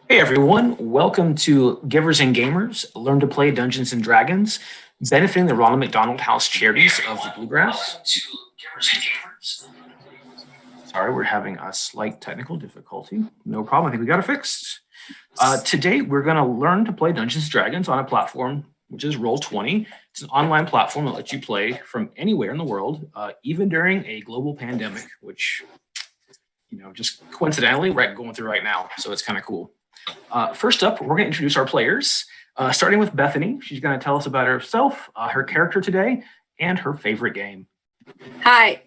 Hey everyone, welcome to Givers and Gamers, Learn to Play Dungeons and Dragons, benefiting the Ronald McDonald House Charities of the Bluegrass. Sorry, we're having a slight technical difficulty. No problem, I think we got it fixed. Today, we're going to learn to play Dungeons and Dragons on a platform which is Roll20. It's an online platform that lets you play from anywhere in the world, even during a global pandemic, which, just coincidentally, we're going through right now. So it's kind of cool. First up, we're going to introduce our players, starting with Bethany. She's going to tell us about herself, her character today, and her favorite game. Hi,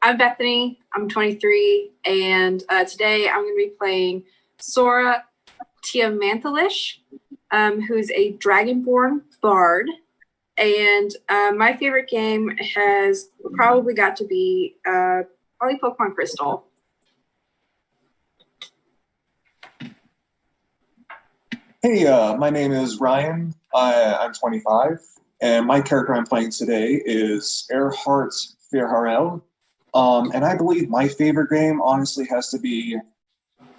I'm Bethany. I'm 23, and today I'm going to be playing Sora Tiamanthalish, who's a Dragonborn bard. And my favorite game has probably got to be probably Pokemon Crystal. Hey, my name is Ryan. I'm 25, and my character I'm playing today is Earhart Fairharel. And I believe my favorite game, honestly, has to be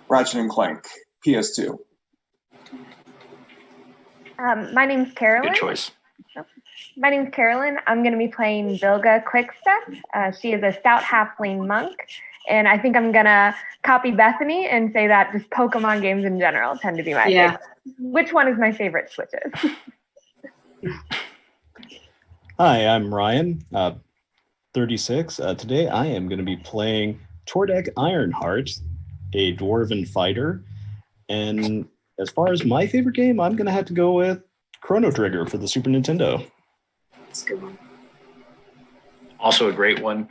Ratchet and Clank, PS2. My name's Carolyn. Good choice. My name's Carolyn. I'm going to be playing Bilga Quickstep. She is a stout halfling monk. And I think I'm going to copy Bethany and say that just Pokemon games in general tend to be my favorite. Which one is my favorite switches? Hi, I'm Ryan, 36. Today I am going to be playing Tordek Ironheart, a dwarven fighter. And as far as my favorite game, I'm going to have to go with Chrono Trigger for the Super Nintendo. That's a good one. Also a great one.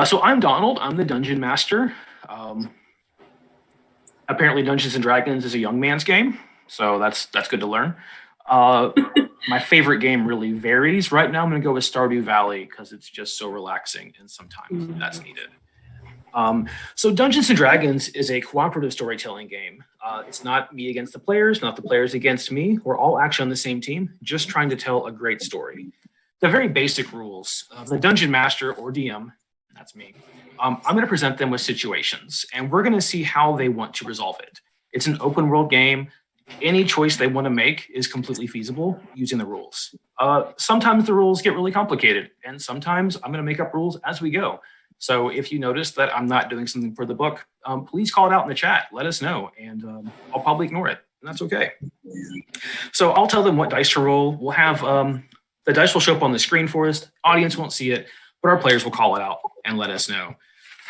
So I'm Donald. I'm the Dungeon Master. Apparently Dungeons and Dragons is a young man's game, so that's good to learn. My favorite game really varies. Right now I'm going to go with Stardew Valley because it's just so relaxing, and sometimes that's needed. So Dungeons and Dragons is a cooperative storytelling game. It's not me against the players, not the players against me. We're all actually on the same team, just trying to tell a great story. The very basic rules. The Dungeon Master, or DM, that's me, I'm going to present them with situations, and we're going to see how they want to resolve it. It's an open world game. Any choice they want to make is completely feasible using the rules. Sometimes the rules get really complicated, and sometimes I'm going to make up rules as we go. So if you notice that I'm not doing something for the book, please call it out in the chat. Let us know, and I'll probably ignore it, and that's okay. So I'll tell them what dice to roll. We'll have the dice will show up on the screen for us. Audience won't see it, but our players will call it out and let us know.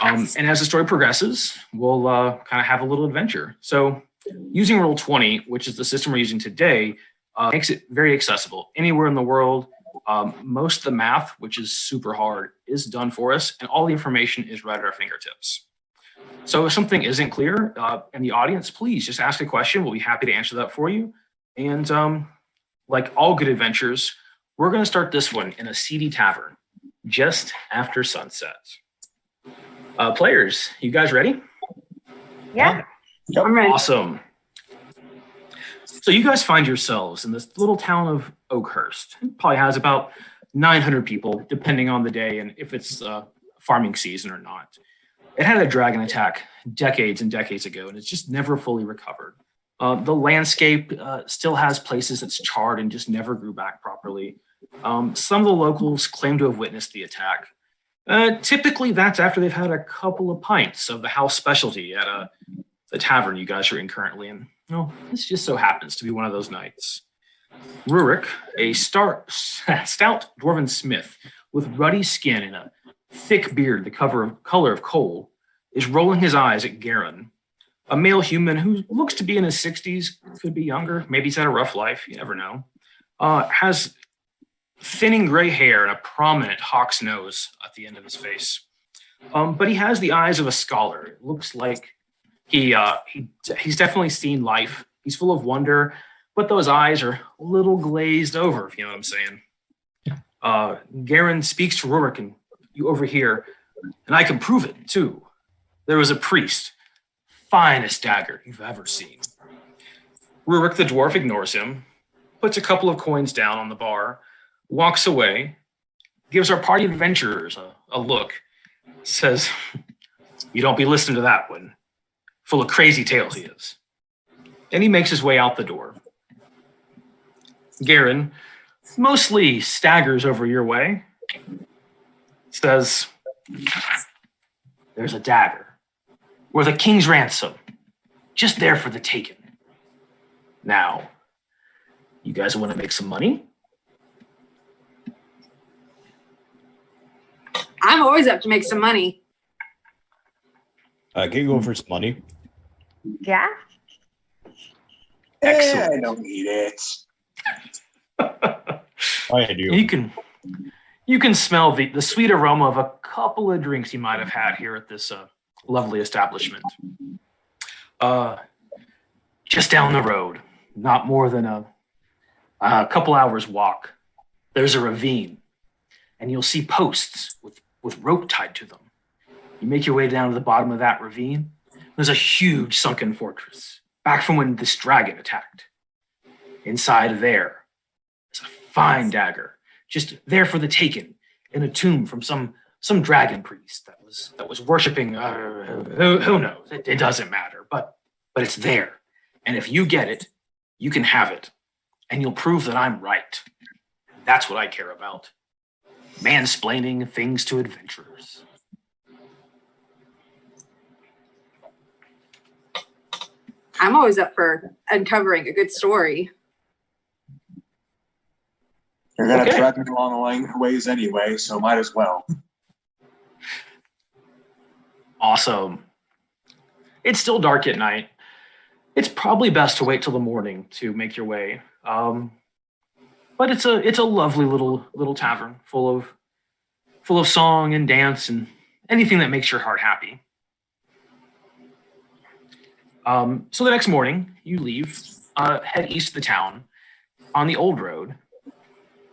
And as the story progresses, we'll kind of have a little adventure. So using Roll20, which is the system we're using today, makes it very accessible. Anywhere in the world, most of the math, which is super hard, is done for us, and all the information is right at our fingertips. So if something isn't clear in the audience, please just ask a question. We'll be happy to answer that for you. And like all good adventures, we're going to start this one in a seedy tavern just after sunset. Players, you guys ready? Yeah. Yep. I'm ready. Awesome. So you guys find yourselves in this little town of Oakhurst. It probably has about 900 people, depending on the day and if it's farming season or not. It had a dragon attack decades and decades ago, and it's just never fully recovered. The landscape still has places that's charred and just never grew back properly. Some of the locals claim to have witnessed the attack. Typically, that's after they've had a couple of pints of the house specialty at the tavern you guys are in currently. And this just so happens to be one of those nights. Rurik, a stout dwarven smith with ruddy skin and a thick beard the color of coal, is rolling his eyes at Garen, a male human who looks to be in his 60s, could be younger, maybe he's had a rough life, you never know. Has thinning gray hair and a prominent hawk's nose at the end of his face. But he has the eyes of a scholar. It looks like he's definitely seen life. He's full of wonder, but those eyes are a little glazed over, if you know what I'm saying. Garen speaks to Rurik, and you overhear, and I can prove it, too. There was a priest, finest dagger you've ever seen. Rurik the dwarf ignores him, puts a couple of coins down on the bar, walks away, gives our party of adventurers a look, says, "You don't be listening to that one. Full of crazy tales he is." and he makes his way out the door. Garen mostly staggers over your way, says, "There's a dagger worth a king's ransom, just there for the taking. Now, you guys want to make some money?" I'm always up to make some money. Can you go for some money? Yeah. Excellent. I don't need it. I do. You can smell the sweet aroma of a couple of drinks you might have had here at this lovely establishment. Just down the road, not more than a couple hours walk, there's a ravine, and you'll see posts with rope tied to them. You make your way down to the bottom of that ravine. There's a huge sunken fortress, back from when this dragon attacked. Inside there is a fine dagger, just there for the taking, in a tomb from some dragon priest that was worshiping. Who knows? It doesn't matter, but it's there. And if you get it, you can have it, and you'll prove that I'm right. That's what I care about. Mansplaining things to adventurers. I'm always up for uncovering a good story. You're gonna Okay. drag me along the ways anyway, so might as well. Awesome. It's still dark at night. It's probably best to wait till the morning to make your way. But it's a lovely little tavern full of song and dance and anything that makes your heart happy. So the next morning, you leave, head east of the town on the old road,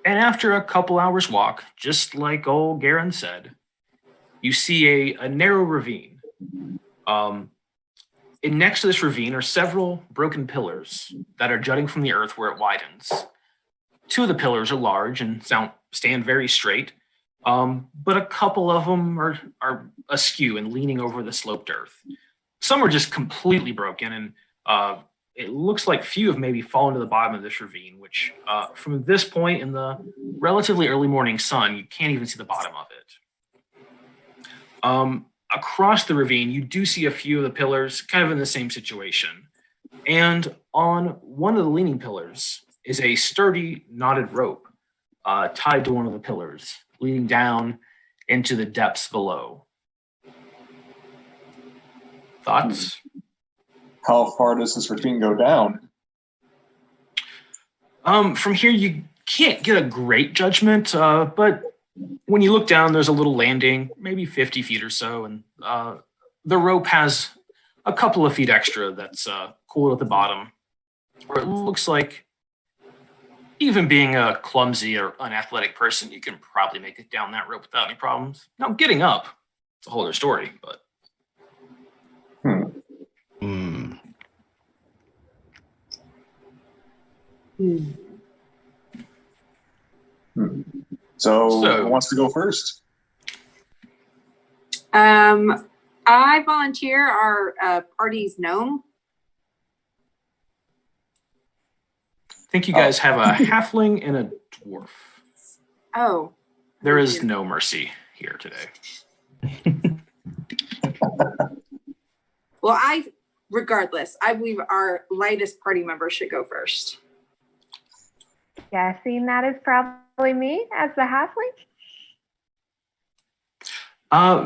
and after a couple hours walk, just like old Garen said, you see a narrow ravine. And next to this ravine are several broken pillars that are jutting from the earth where it widens. Two of the pillars are large and stand very straight, but a couple of them are askew and leaning over the sloped earth. Some are just completely broken, and it looks like few have maybe fallen to the bottom of this ravine, which from this point in the relatively early morning sun, you can't even see the bottom of it. Across the ravine, you do see a few of the pillars kind of in the same situation. And on one of the leaning pillars is a sturdy knotted rope tied to one of the pillars, leading down into the depths below. Thoughts? How far does this ravine go down? From here, you can't get a great judgment, but when you look down, there's a little landing, maybe 50 feet or so, and the rope has a couple of feet extra that's cooled at the bottom, where it looks like even being a clumsy or unathletic person, you can probably make it down that rope without any problems. Now, getting up, it's a whole other story, but Hmm. So who wants to go first? I volunteer our party's gnome. I think you guys have a halfling and a dwarf. Oh, There is no mercy here today. well, regardless, I believe our lightest party member should go first. Guessing that is probably me as the halfling.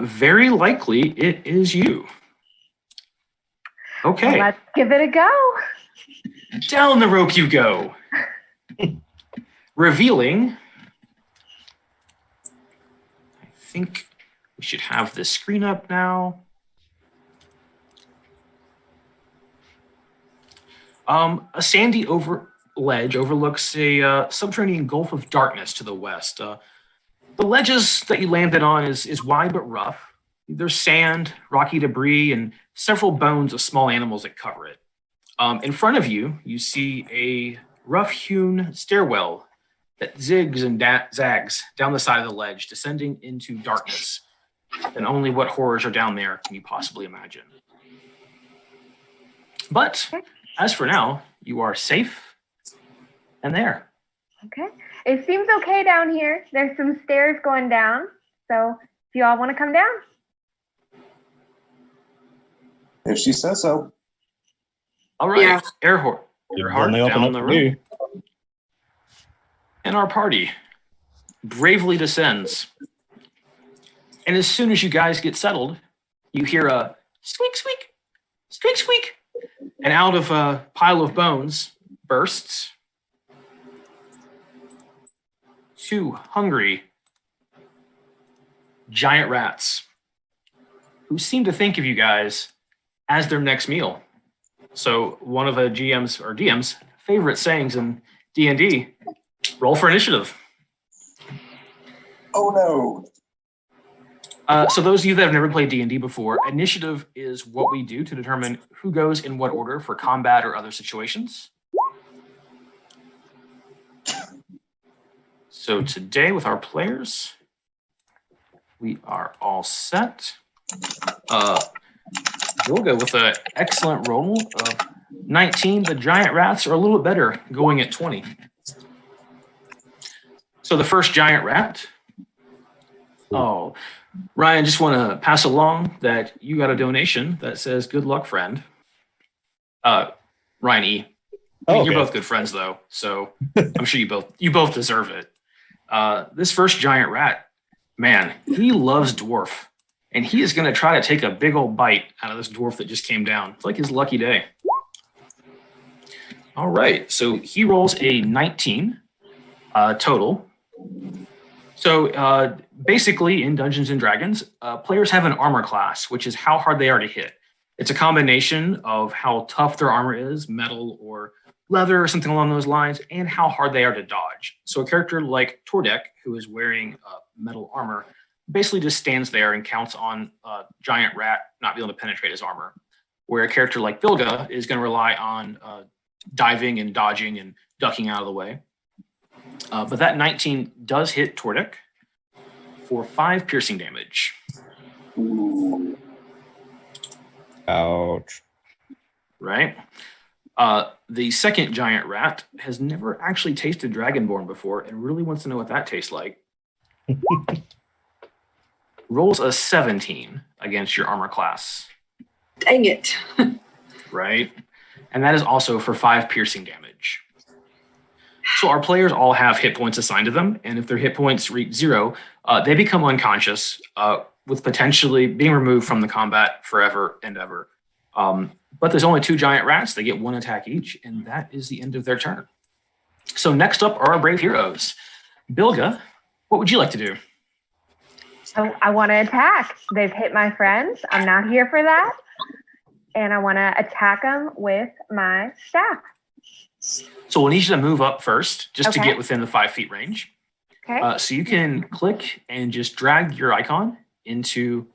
Very likely it is you. Okay, Let's give it a go. down the rope you go. Revealing, I think we should have this screen up now. A sandy ledge overlooks a subterranean gulf of darkness to the west. The ledges that you landed on is wide but rough. There's sand, rocky debris, and several bones of small animals that cover it. In front of you, you see a rough-hewn stairwell that zigs and zags down the side of the ledge, descending into darkness. And only what horrors are down there can you possibly imagine. But as for now, you are safe and there. Okay. It seems okay down here. There's some stairs going down. So do you all want to come down? If she says so. All right, Yeah. Earhart Only open down up the for road. me. And our party bravely descends. And as soon as you guys get settled, you hear a squeak, squeak, squeak, squeak. And out of a pile of bones bursts 2 hungry giant rats who seem to think of you guys as their next meal. So one of a GM's or DM's favorite sayings in D&D, roll for initiative. Oh no. So those of you that have never played D&D before, initiative is what we do to determine who goes in what order for combat or other situations. So today with our players, we are all set. We'll go with an excellent roll of 19. The giant rats are a little bit better, going at 20. So the first giant rat. Oh, Ryan, just want to pass along that you got a donation that says "Good luck, friend." Ryan E. I mean, You're both good friends, though, so I'm sure you both deserve it. This first giant rat, man, he loves dwarf, and he is going to try to take a big old bite out of this dwarf that just came down. It's like his lucky day. All right, so he rolls a 19 total. So basically, in Dungeons and Dragons, players have an armor class, which is how hard they are to hit. It's a combination of how tough their armor is, metal or leather or something along those lines, and how hard they are to dodge. So a character like Tordek, who is wearing metal armor, basically just stands there and counts on a giant rat not being able to penetrate his armor. Where a character like Bilga is going to rely on diving and dodging and ducking out of the way. But that 19 does hit Tordek for 5 piercing damage. Ouch. Right? The second giant rat has never actually tasted Dragonborn before and really wants to know what that tastes like. Rolls a 17 against your armor class. Dang it. Right? And that is also for 5 piercing damage. So our players all have hit points assigned to them, and if their hit points reach 0, they become unconscious, with potentially being removed from the combat forever and ever. But there's only 2 giant rats. They get 1 attack each, and that is the end of their turn. So next up are our brave heroes. Bilga, what would you like to do? I want to attack. They've hit my friends. I'm not here for that. And I want to attack them with my staff. So we'll need you to move up first, just to Okay. get within the 5 feet range. Okay. So you can click and just drag your icon into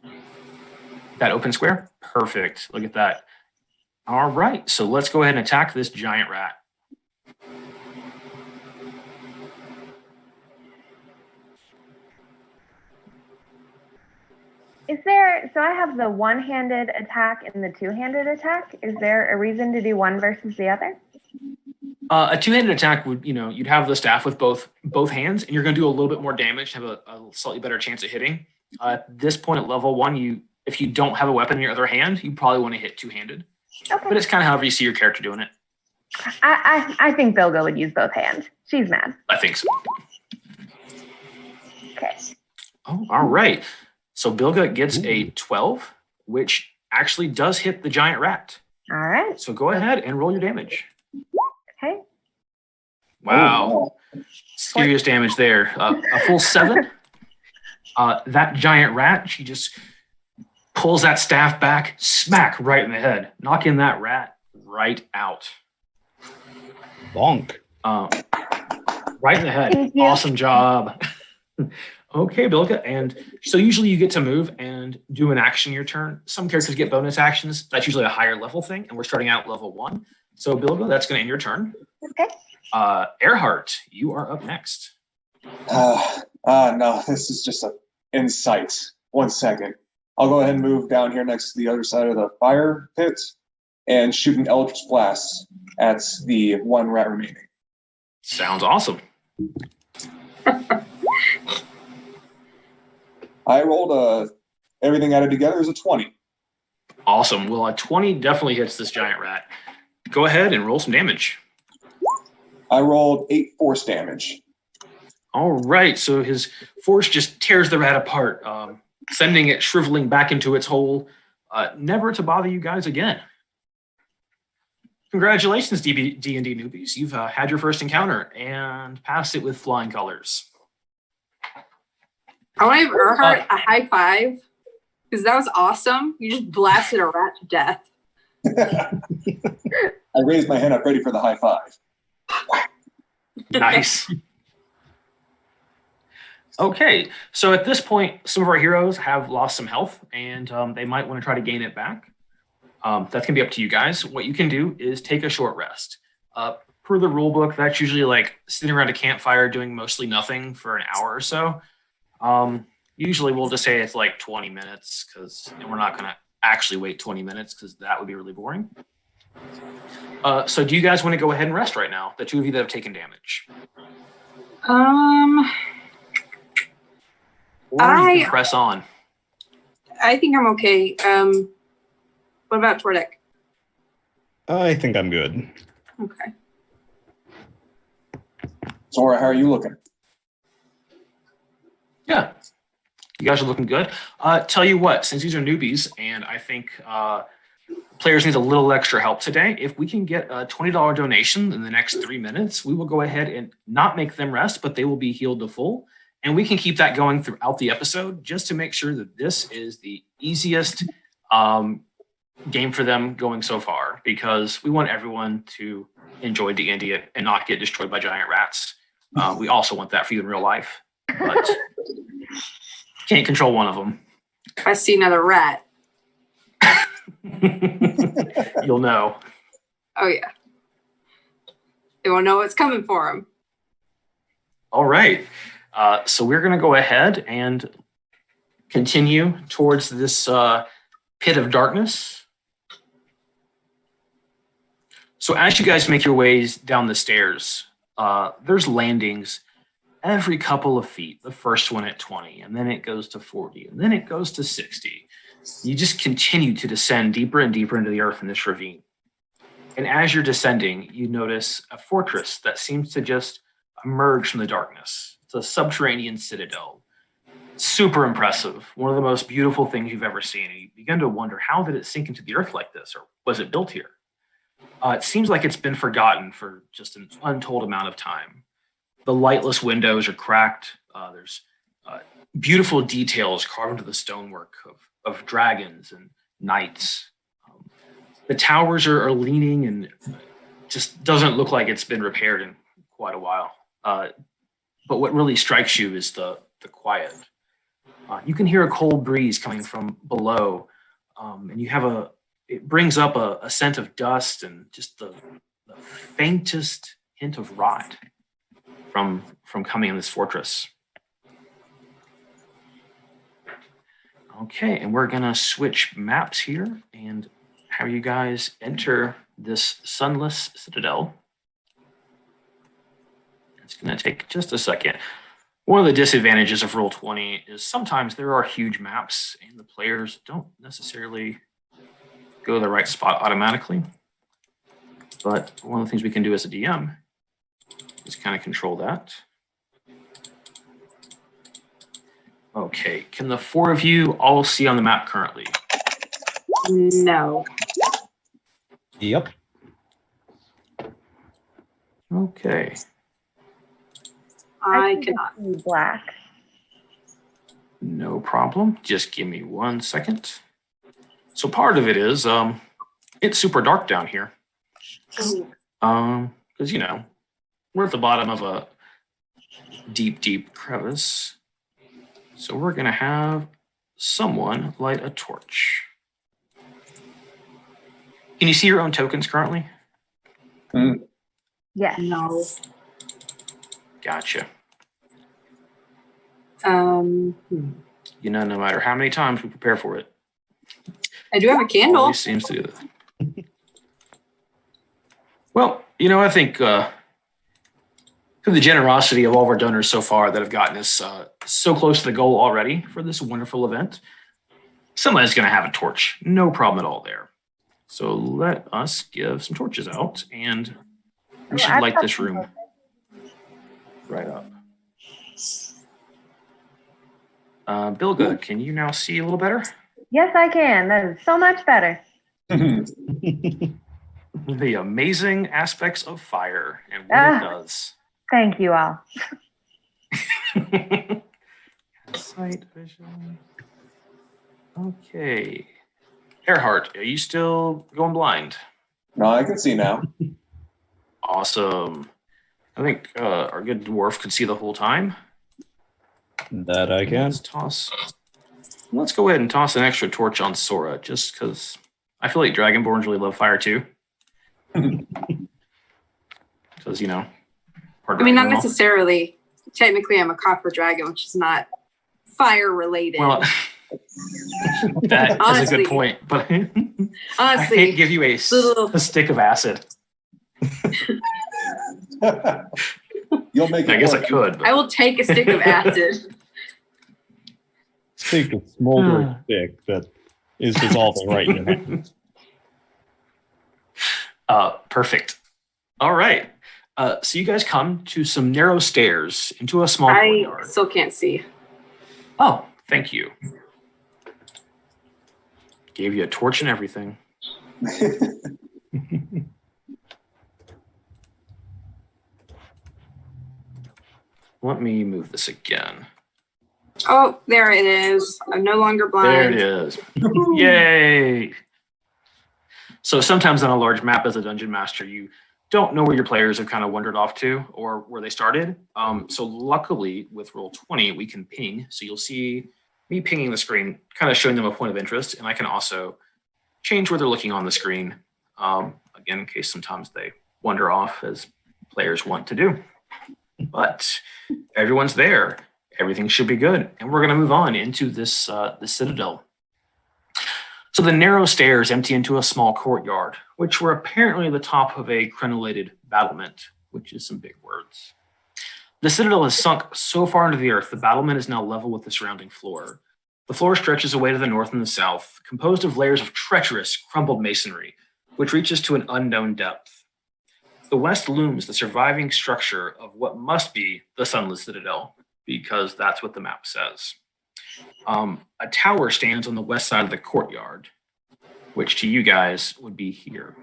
that open square. Perfect. Look at that. All right. So let's go ahead and attack this giant rat. So I have the one-handed attack and the two-handed attack. Is there a reason to do one versus the other? A 2-handed attack would, you'd have the staff with both hands, and you're going to do a little bit more damage, have a slightly better chance at hitting. At this point at level 1, if you don't have a weapon in your other hand, you probably want to hit 2-handed. Okay. But it's kind of however you see your character doing it. I think Bilga would use both hands. She's mad. I think so. Okay. Oh, all right. So Bilga gets a 12, which actually does hit the giant rat. All right. So go ahead and roll your damage. Okay. Wow. Serious damage there. A full 7. That giant rat, she just pulls that staff back, smack right in the head, knocking that rat right out. Bonk. Right in the head. Thank you. Awesome job. Okay, Bilga. And so usually you get to move and do an action your turn. Some characters get bonus actions. That's usually a higher level thing, and we're starting out at level 1. So Bilga, that's going to end your turn. Okay. Earhart, you are up next. No, this is just an insight. 1 second. I'll go ahead and move down here next to the other side of the fire pit and shoot an Eldritch Blast at the one rat remaining. Sounds awesome. I rolled everything added together is a 20. Awesome. Well, a 20 definitely hits this giant rat. Go ahead and roll some damage. I rolled 8 force damage. All right. So his force just tears the rat apart, sending it shriveling back into its hole, never to bother you guys again. Congratulations, D&D newbies. You've had your first encounter and passed it with flying colors. I want to give Erhard a high five because that was awesome. You just blasted a rat to death. I raised my hand up ready for the high five. Nice. Okay, so at this point, some of our heroes have lost some health, and they might want to try to gain it back. That's going to be up to you guys. What you can do is take a short rest. Per the rule book, that's usually like sitting around a campfire doing mostly nothing for an hour or so. Usually we'll just say it's like 20 minutes because we're not going to actually wait 20 minutes because that would be really boring. So do you guys want to go ahead and rest right now? The two of you that have taken damage. Or you can press on. I think I'm okay. What about Tordek? I think I'm good. Okay. Zora, how are you looking? Yeah, you guys are looking good. Tell you what, since these are newbies, and I think players need a little extra help today, if we can get a $20 donation in the next 3 minutes, we will go ahead and not make them rest, but they will be healed to full. And we can keep that going throughout the episode just to make sure that this is the easiest game for them going so far, because we want everyone to enjoy D&D and not get destroyed by giant rats. We also want that for you in real life, but can't control one of them. If I see another rat. You'll know. Oh, yeah. They won't know what's coming for them. All right. So we're going to go ahead and continue towards this pit of darkness. So as you guys make your ways down the stairs, there's landings every couple of feet. The first one at 20, and then it goes to 40, and then it goes to 60. You just continue to descend deeper and deeper into the earth in this ravine. And as you're descending, you notice a fortress that seems to just emerge from the darkness. It's a subterranean citadel. Super impressive. One of the most beautiful things you've ever seen. And you begin to wonder, how did it sink into the earth like this? Or was it built here? It seems like it's been forgotten for just an untold amount of time. The lightless windows are cracked. There's beautiful details carved into the stonework of dragons and knights. The towers are leaning and just doesn't look like it's been repaired in quite a while. But what really strikes you is the quiet. You can hear a cold breeze coming from below, and you have it brings up a scent of dust and just the faintest hint of rot from coming in this fortress. Okay, and we're gonna switch maps here and have you guys enter this sunless citadel. It's going to take just a second. One of the disadvantages of Roll20 is sometimes there are huge maps and the players don't necessarily go to the right spot automatically. But one of the things we can do as a DM is kind of control that. Okay, can the four of you all see on the map currently? No. Yep. Okay. I can cannot. see black. No problem. Just give me 1 second. So part of it is it's super dark down here. Because we're at the bottom of a deep crevice. So we're gonna have someone light a torch. Can you see your own tokens currently? Yes. No. Gotcha. Hmm. No matter how many times we prepare for it, I do have a candle. always seems to do that. Well, I think through the generosity of all of our donors so far that have gotten us so close to the goal already for this wonderful event, somebody's going to have a torch. No problem at all there. So let us give some torches out, and we should light this room right up. Bilga, can you now see a little better? Yes, I can. That is so much better. The amazing aspects of fire and what it does. Thank you all. Sight vision. Okay. Earhart, are you still going blind? No, I can see now. Awesome. I think our good dwarf could see the whole time. That I can. Let's go ahead and toss an extra torch on Sora, just because I feel like Dragonborns really love fire too. Because, I mean, not necessarily. Technically, I'm a copper dragon, which is not fire related. Well, that is a good point, but honestly, I can't give you a stick of acid. You'll make it. I guess I work. could. But. I will take a stick of acid. Take a smoldering stick that is dissolving right in your hand. Perfect. All right. So you guys come to some narrow stairs into a small I courtyard. still can't see. Oh, thank you. Gave you a torch and everything. Let me move this again. Oh, there it is. I'm no longer blind. There it is. Yay! So sometimes on a large map as a dungeon master, you don't know where your players have kind of wandered off to or where they started. So luckily with Roll20, we can ping. So you'll see me pinging the screen, kind of showing them a point of interest. And I can also change where they're looking on the screen, again, in case sometimes they wander off as players want to do. But everyone's there. Everything should be good. And we're going to move on into this the Citadel. So the narrow stairs empty into a small courtyard, which were apparently the top of a crenellated battlement, which is some big words. The Citadel has sunk so far into the earth, the battlement is now level with the surrounding floor. The floor stretches away to the north and the south, composed of layers of treacherous, crumbled masonry, which reaches to an unknown depth. The west looms the surviving structure of what must be the Sunless Citadel, because that's what the map says. A tower stands on the west side of the courtyard, which to you guys would be here.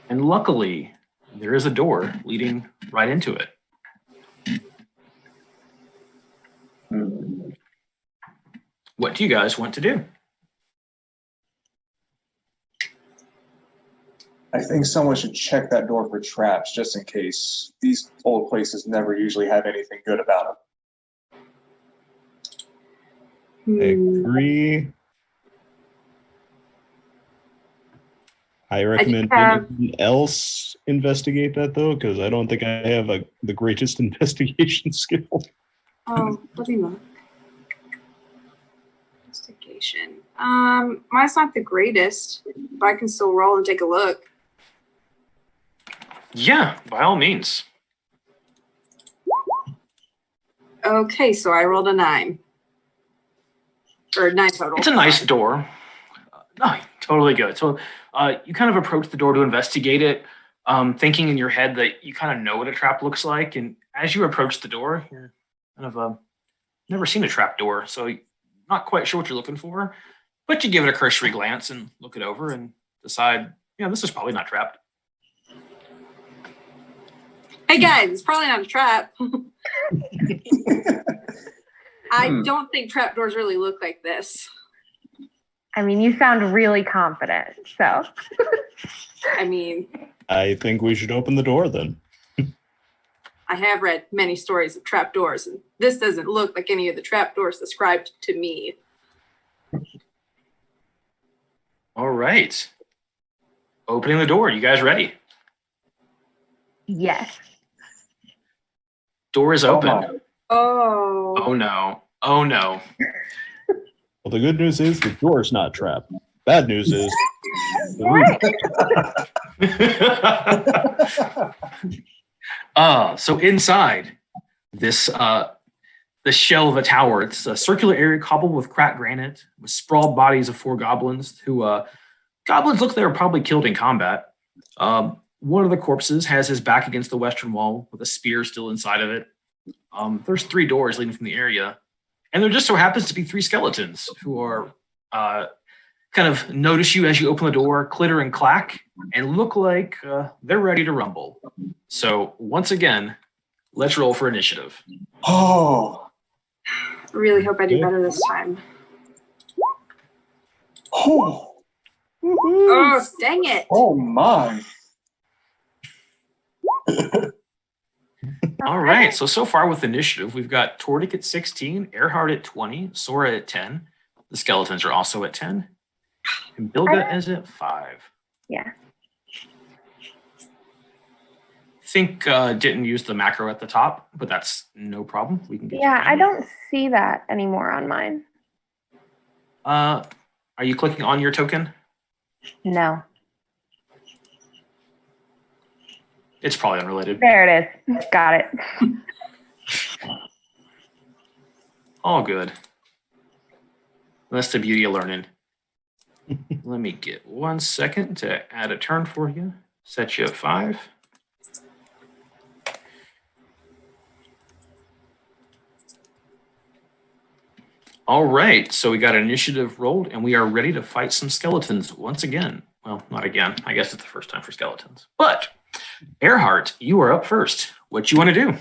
And luckily, there is a door leading right into it. What do you guys want to do? I think someone should check that door for traps just in case. These old places never usually have anything good about them. I agree. I recommend anyone else investigate that though, because I don't think I have the greatest investigation skill. Oh, let me look. Investigation. Mine's not the greatest, but I can still roll and take a look. Yeah, by all means. Okay, so I rolled a 9. Or 9 total. It's a nice door. No, totally good. So you kind of approach the door to investigate it, thinking in your head that you kind of know what a trap looks like. And as you approach the door, you're kind of never seen a trap door, so you're not quite sure what you're looking for. But you give it a cursory glance and look it over and decide, this is probably not trapped. Hey guys, it's probably not a trap. I don't think trapdoors really look like this. I mean, you sound really confident, so. I mean, I think we should open the door then. I have read many stories of trapdoors, and this doesn't look like any of the trapdoors described to me. All right. Opening the door. You guys ready? Yes. Door is open. Oh. Oh no. Oh no. Well, the good news is the door's not trapped. Bad news is the roof. So inside this the shell of a tower, it's a circular area cobbled with cracked granite, with sprawled bodies of 4 goblins who goblins look they were probably killed in combat. One of the corpses has his back against the western wall with a spear still inside of it. There's 3 doors leading from the area, and there just so happens to be 3 skeletons who are kind of notice you as you open the door, clitter and clack, and look like they're ready to rumble. So once again, let's roll for initiative. Oh. I really hope I do better this time. Oh. Oh, dang it. Oh my. All right, so far with initiative, we've got Tordik at 16, Earhart at 20, Sora at 10. The skeletons are also at 10. And Bilga is at 5. Yeah. Think didn't use the macro at the top, but that's no problem. We can get Yeah, you I in. don't see that anymore on mine. Are you clicking on your token? No. It's probably unrelated. There it is. Got it. All good. That's the beauty of learning. Let me get 1 second to add a turn for you. Set you at 5. All right, so we got initiative rolled, and we are ready to fight some skeletons once again. Well, not again. I guess it's the first time for skeletons. But Earhart, you are up first. What you want to do?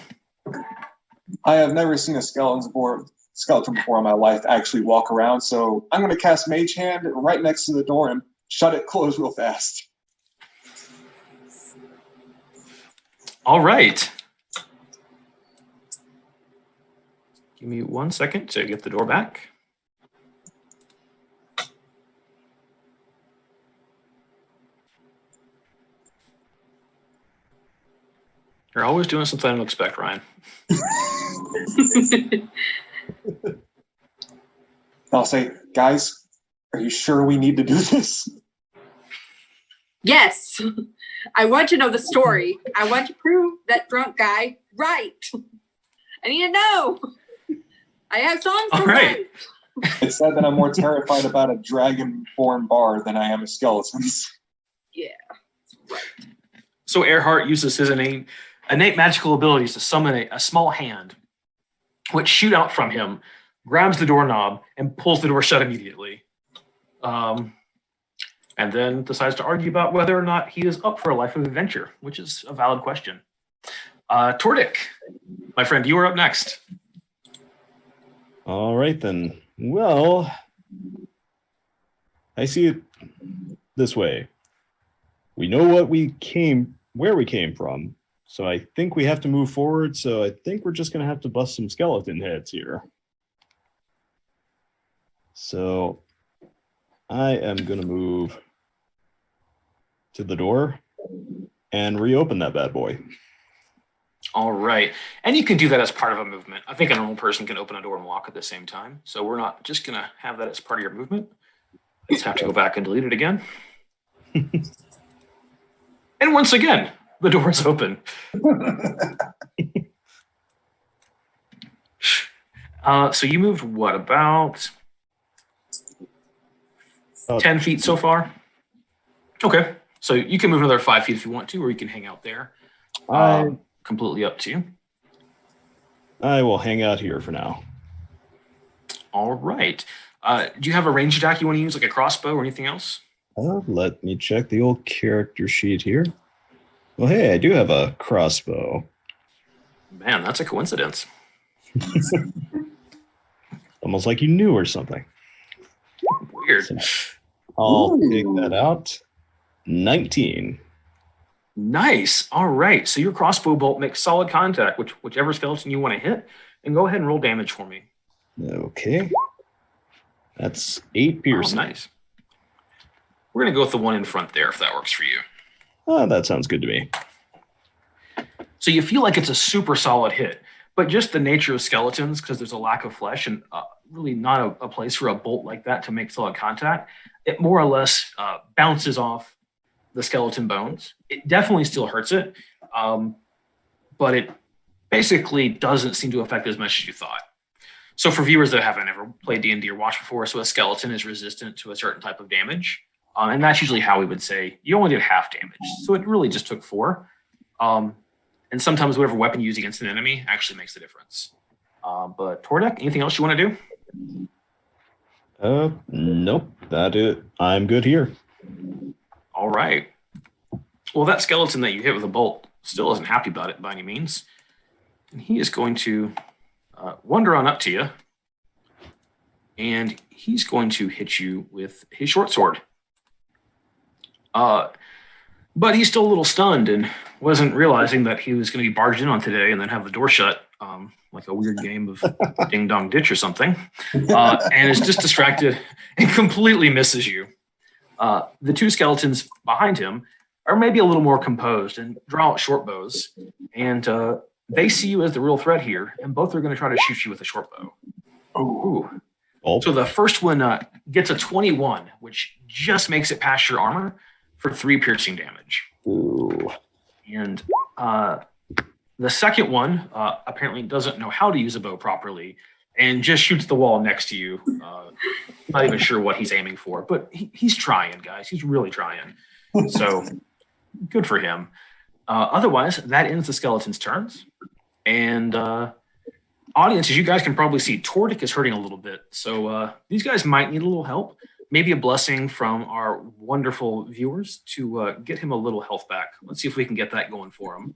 I have never seen a skeleton before in my life actually walk around, so I'm going to cast Mage Hand right next to the door and shut it closed real fast. All right. Give me 1 second to get the door back. You're always doing something I don't expect, Ryan. I'll say, guys, are you sure we need to do this? Yes. I want to know the story. I want to prove that drunk guy right. I need to know. I have songs All to right. write. It's said that I'm more terrified about a dragon-born bar than I am of skeletons. Yeah. So Earhart uses his innate magical abilities to summon a small hand, which shoot out from him, grabs the doorknob, and pulls the door shut immediately. And then decides to argue about whether or not he is up for a life of adventure, which is a valid question. Tordik, my friend, you are up next. All right, then. Well, I see it this way. We know where we came from, so I think we have to move forward, so I think we're just going to have to bust some skeleton heads here. So I am going to move to the door and reopen that bad boy. All right. And you can do that as part of a movement. I think a normal person can open a door and walk at the same time. So we're not just going to have that as part of your movement. I just have to go back and delete it again. And once again, the door is open. So you moved what, about 10 feet so far? Okay. So you can move another 5 feet if you want to, or you can hang out there. Completely up to you. I will hang out here for now. All right. Do you have a range attack you want to use, like a crossbow or anything else? Let me check the old character sheet here. Well, hey, I do have a crossbow. Man, that's a coincidence. Almost like you knew or something. Weird. I'll take that out. 19. Nice. All right. So your crossbow bolt makes solid contact with whichever skeleton you want to hit, and go ahead and roll damage for me. Okay. That's 8 piercing. Oh, nice. We're going to go with the one in front there, if that works for you. Oh, that sounds good to me. So you feel like it's a super solid hit, but just the nature of skeletons, because there's a lack of flesh and really not a place for a bolt like that to make solid contact, it more or less bounces off the skeleton bones. It definitely still hurts it, but it basically doesn't seem to affect as much as you thought. So for viewers that haven't ever played D&D or watched before, so a skeleton is resistant to a certain type of damage. And that's usually how we would say you only did half damage. So it really just took 4. And sometimes whatever weapon you use against an enemy actually makes the difference. But Tordek, anything else you want to do? Nope. That it. I'm good here. All right. Well, that skeleton that you hit with a bolt still isn't happy about it by any means. And he is going to wander on up to you. And he's going to hit you with his short sword. But he's still a little stunned and wasn't realizing that he was going to be barged in on today and then have the door shut, like a weird game of Ding Dong Ditch or something, and is just distracted and completely misses you. The 2 skeletons behind him are maybe a little more composed and draw out short bows, and they see you as the real threat here, and both are going to try to shoot you with a short bow. Ooh. Oh. So the first one gets a 21, which just makes it past your armor for 3 piercing damage. Ooh. And the second one apparently doesn't know how to use a bow properly and just shoots the wall next to you. Not even sure what he's aiming for, but he's trying, guys. He's really trying. So good for him. Otherwise, that ends the skeleton's turns. And audience, as you guys can probably see, Tordek is hurting a little bit. So these guys might need a little help. Maybe a blessing from our wonderful viewers to get him a little health back. Let's see if we can get that going for him.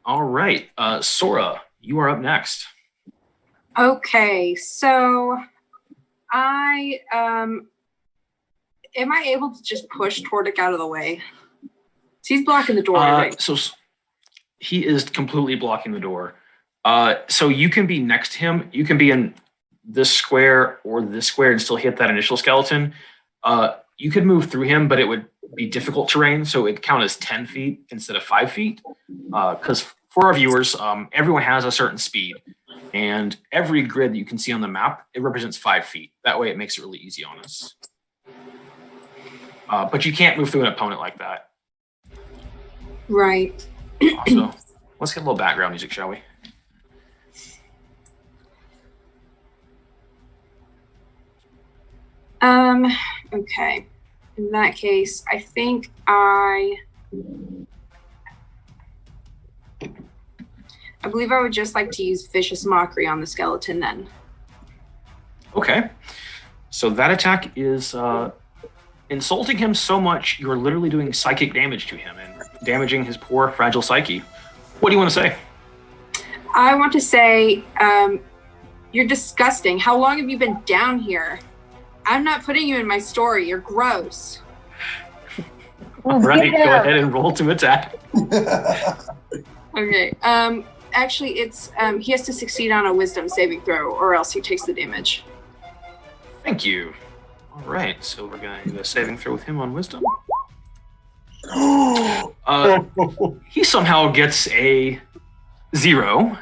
All right. Sora, you are up next. Okay, so I am I able to just push Tordek out of the way? So he's blocking the door. Right? So he is completely blocking the door. So you can be next to him. You can be in this square or this square and still hit that initial skeleton. You could move through him, but it would be difficult terrain, so it'd count as 10 feet instead of 5 feet. Because for our viewers, everyone has a certain speed, and every grid that you can see on the map, it represents 5 feet. That way it makes it really easy on us. But you can't move through an opponent like that. Right. So let's get a little background music, shall we? Okay. In that case, I think I believe I would just like to use Vicious Mockery on the skeleton then. Okay. So that attack is insulting him so much, you're literally doing psychic damage to him and damaging his poor, fragile psyche. What do you want to say? I want to say, you're disgusting. How long have you been down here? I'm not putting you in my story. You're gross. All right, go ahead and roll to attack. Okay. Actually, it's he has to succeed on a Wisdom saving throw, or else he takes the damage. Thank you. All right, so we're going to do a saving throw with him on Wisdom. He somehow gets a 0,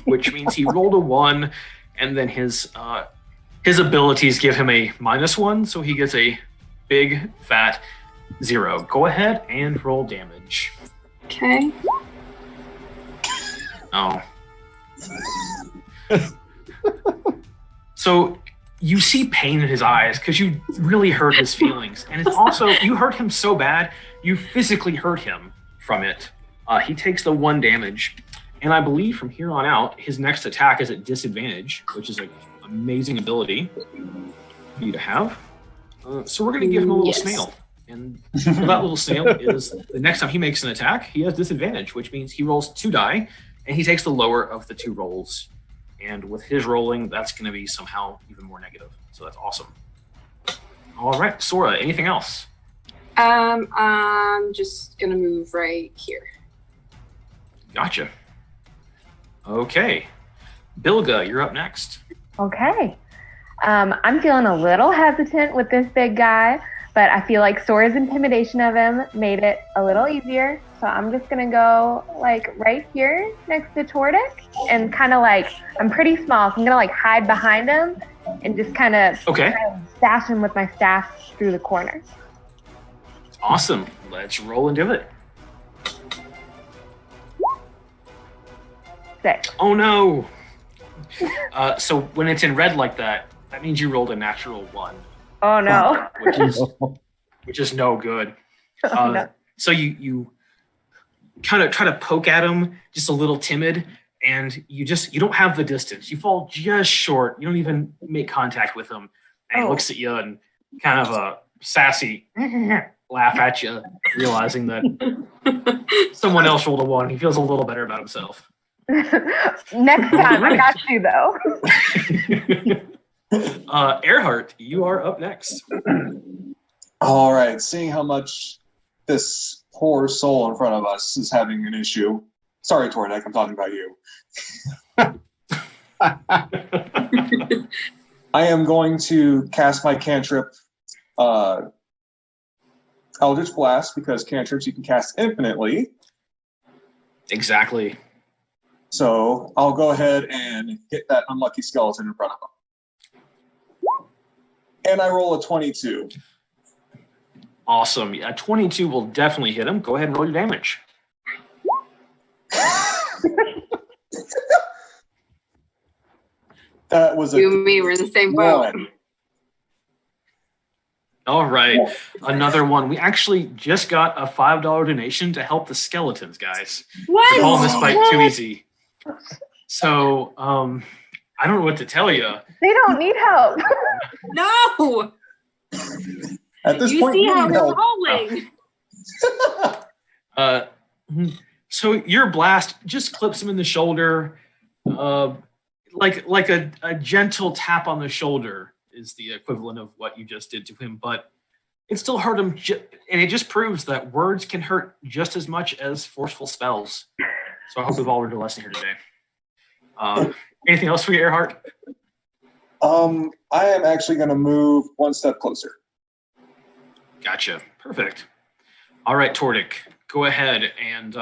which means he rolled a 1, and then his abilities give him a -1, so he gets a big fat 0. Go ahead and roll damage. Okay. Oh. So you see pain in his eyes because you really hurt his feelings. And it's also, you hurt him so bad, you physically hurt him from it. He takes the 1 damage. And I believe from here on out, his next attack is at disadvantage, which is an amazing ability for you to have. So we're going to give him a little snail. And so that little snail is, the next time he makes an attack, he has disadvantage, which means he rolls 2 die, and he takes the lower of the 2 rolls. And with his rolling, that's going to be somehow even more negative. So that's awesome. All right, Sora, anything else? I'm just going to move right here. Gotcha. Okay. Bilga, you're up next. Okay. I'm feeling a little hesitant with this big guy, but but I feel like Sora's intimidation of him made it a little easier. So I'm just gonna go like right here next to Tordic and kind of like, I'm pretty small, so I'm gonna like hide behind him and just kind of dash him with my staff through the corner. Awesome. Let's roll and do it. 6. Oh no. So when it's in red like that, that means you rolled a natural 1, Oh no. which is no good. No. So you kind of try to poke at him, just a little timid, and you don't have the distance. You fall just short. You don't even make contact with him. And he looks at you and kind of a sassy laugh at you, realizing that someone else rolled a 1. He feels a little better about himself. Next time, I got you though. Earhart, you are up next. All right, seeing how much this poor soul in front of us is having an issue. Sorry, Tordak, I'm talking about you. I am going to cast my cantrip, Eldritch Blast, because cantrips you can cast infinitely. Exactly. So I'll go ahead and hit that unlucky skeleton in front of him. And I roll a 22. Awesome. A 22 will definitely hit him. Go ahead and roll your damage. That was You and me were in the same boat. 1. All right. Another one. We actually just got a $5 donation to help the skeletons, guys. What? We're calling this fight too easy. So, I don't know what to tell you. They don't need help. No. At this You point, see you how need we're help. rolling. So your blast just clips him in the shoulder, like a gentle tap on the shoulder is the equivalent of what you just did to him, but it still hurt him, and it just proves that words can hurt just as much as forceful spells. So I hope we've all learned a lesson here today. Anything else for you, Earhart? I am actually going to move one step closer. Gotcha. Perfect. All right, Tordic, go ahead and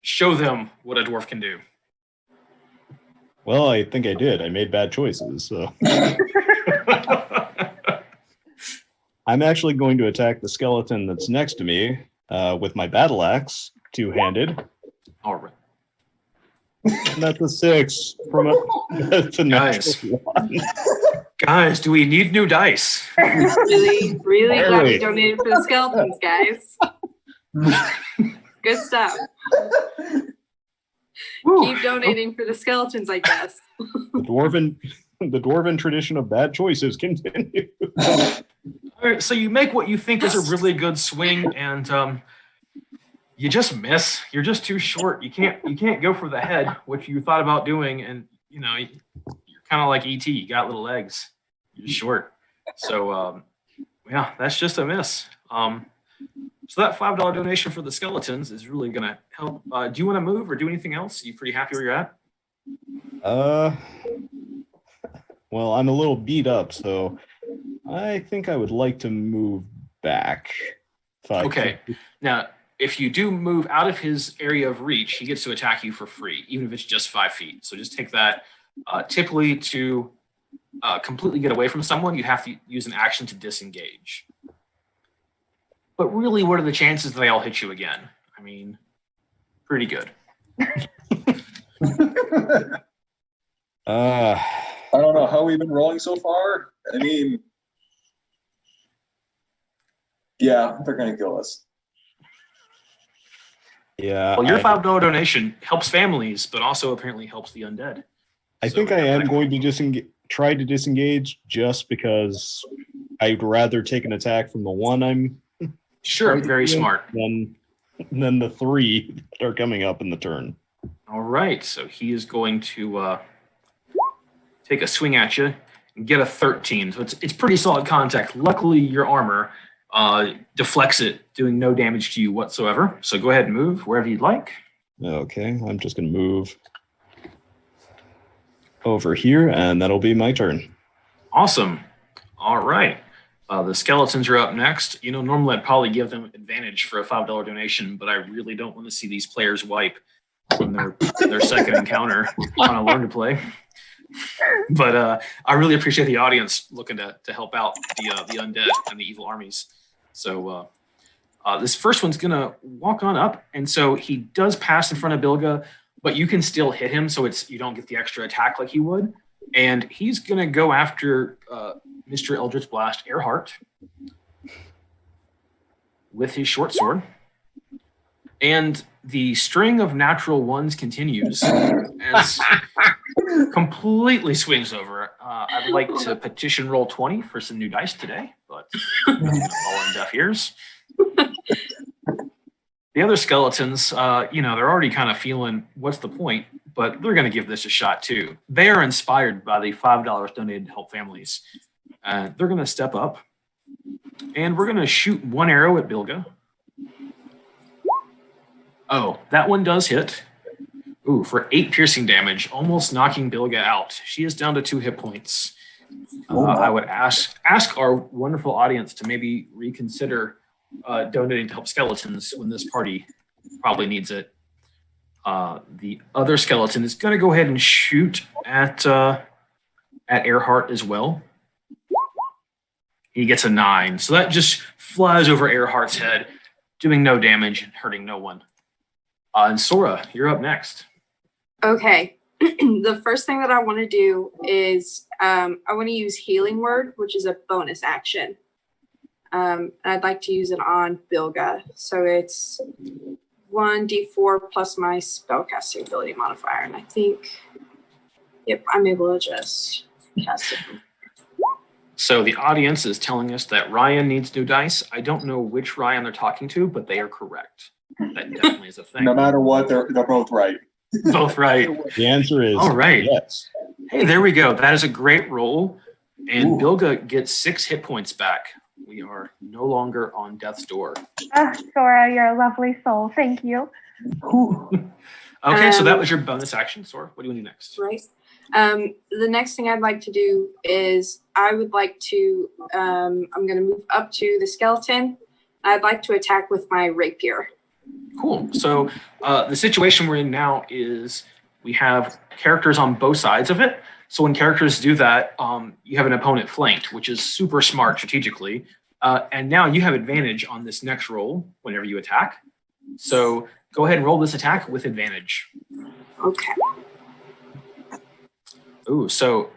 show them what a dwarf can do. Well, I think I did. I made bad choices. So I'm actually going to attack the skeleton that's next to me with my battle axe, two-handed. All right. And that's a 6 from a natural 1. Guys, do we need new dice? Really, really glad Really? we donated for the skeletons, guys. Good stuff. Woo. Keep donating for the skeletons, I guess. The dwarven tradition of bad choices continues. All right, so you make what you think is a really good swing, and you just miss. You're just too short. You can't go for the head, which you thought about doing, and you're kind of like ET. You got little legs. You're just short. So yeah, that's just a miss. So that $5 donation for the skeletons is really gonna help. Do you want to move or do anything else? Are you pretty happy where you're at? Well, I'm a little beat up, so I think I would like to move back. Okay. Now, if you do move out of his area of reach, he gets to attack you for free, even if it's just 5 feet. So just take that. Typically, to completely get away from someone, you'd have to use an action to disengage. But really, what are the chances that they'll hit you again? I mean, pretty good. I don't know how we've been rolling so far. I mean, yeah, they're going to kill us. Yeah. Well, your $5 donation helps families, but also apparently helps the undead. I think I am going to try to disengage just because I'd rather take an attack from the one I'm Sure, very smart. than the 3 that are coming up in the turn. All right, so he is going to take a swing at you and get a 13. So it's pretty solid contact. Luckily, your armor deflects it, doing no damage to you whatsoever. So go ahead and move wherever you'd like. Okay, I'm just going to move over here, and that'll be my turn. Awesome. All right. The skeletons are up next. Normally I'd probably give them advantage for a $5 donation, but I really don't want to see these players wipe on their second encounter on a learn to play. But I really appreciate the audience looking to help out the undead and the evil armies. So this first one's gonna walk on up, and so he does pass in front of Bilga, but you can still hit him, so you don't get the extra attack like he would. And he's gonna go after Mr. Eldritch Blast Earhart with his short sword. And the string of natural ones continues as completely swings over. I'd like to petition roll 20 for some new dice today, but all in deaf ears. The other skeletons, they're already kind of feeling what's the point, but they're going to give this a shot too. They are inspired by the $5 donated to help families. They're going to step up, and we're going to shoot one arrow at Bilga. Oh, that one does hit. Ooh, for 8 piercing damage, almost knocking Bilga out. She is down to 2 hit points. I would ask our wonderful audience to maybe reconsider donating to help skeletons when this party probably needs it. The other skeleton is going to go ahead and shoot at Earhart as well. He gets a 9, so that just flies over Earhart's head, doing no damage and hurting no one. And Sora, you're up next. Okay. The first thing that I want to do is I want to use Healing Word, which is a bonus action. I'd like to use it on Bilga. So it's 1d4 plus my spellcasting ability modifier. And I think, yep, I'm able to just cast it. So the audience is telling us that Ryan needs new dice. I don't know which Ryan they're talking to, but they are correct. That definitely is a thing. No matter what, they're both right. Both right. The answer is all right. Yes. Hey, there we go. That is a great roll. And Bilga gets 6 hit points back. We are no longer on death's door. Sora, you're a lovely soul. Thank you. Okay, so that was your bonus action, Sora. What do you want to do next? Right. The next thing I'd like to do is I would like to, I'm going to move up to the skeleton. I'd like to attack with my rapier. Cool. So the situation we're in now is we have characters on both sides of it. So when characters do that, you have an opponent flanked, which is super smart strategically. And now you have advantage on this next roll whenever you attack. So go ahead and roll this attack with advantage. Okay. Ooh, so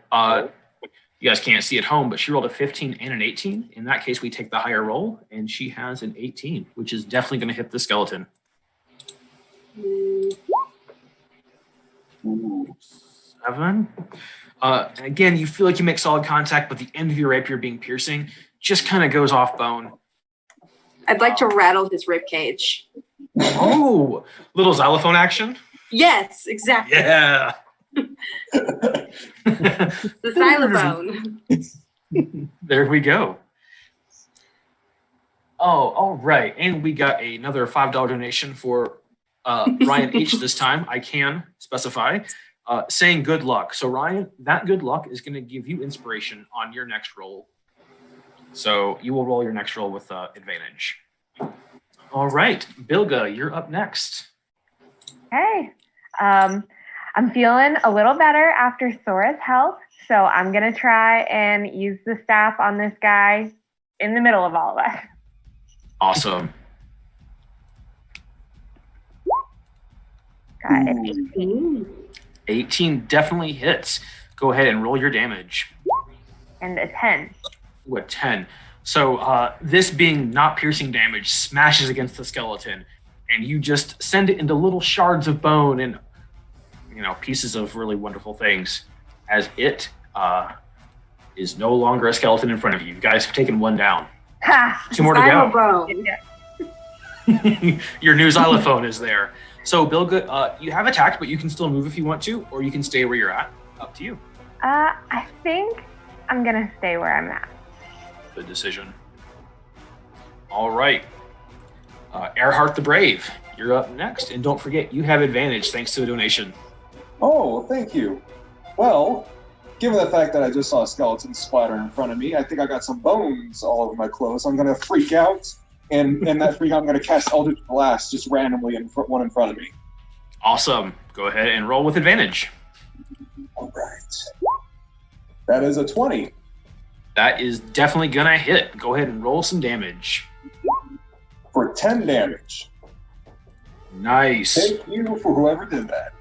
you guys can't see at home, but she rolled a 15 and an 18. In that case, we take the higher roll, and she has an 18, which is definitely going to hit the skeleton. 7. Again, you feel like you make solid contact, but the end of your rapier being piercing just kind of goes off bone. I'd like to rattle his rib cage. Oh, little xylophone action? Yes, exactly. Yeah. The xylophone. There we go. Oh, all right. And we got another $5 donation for Ryan H this time. I can specify. Saying good luck. So Ryan, that good luck is going to give you inspiration on your next roll. So you will roll your next roll with advantage. All right. Bilga, you're up next. Hey. I'm feeling a little better after Sora's help, so I'm going to try and use the staff on this guy in the middle of all of us. Awesome. Got an 18. 18 definitely hits. Go ahead and roll your damage. And a 10. Ooh, a 10. So this being not piercing damage smashes against the skeleton, and you just send it into little shards of bone and pieces of really wonderful things as it is no longer a skeleton in front of you. You guys have taken one down. Ha! 2 more to go. Xylophone. Your new xylophone is there. So Bilga, you have attacked, but you can still move if you want to, or you can stay where you're at. Up to you. I think I'm going to stay where I'm at. Good decision. All right. Earhart the Brave, you're up next. And don't forget, you have advantage thanks to a donation. Oh, thank you. Well, given the fact that I just saw a skeleton splatter in front of me, I think I got some bones all over my clothes. I'm gonna freak out, and in that freak out, I'm gonna cast Eldritch Blast just randomly one in front of me. Awesome. Go ahead and roll with advantage. All right. That is a 20. That is definitely gonna hit. Go ahead and roll some damage. For 10 damage. Nice. Thank you for whoever did that.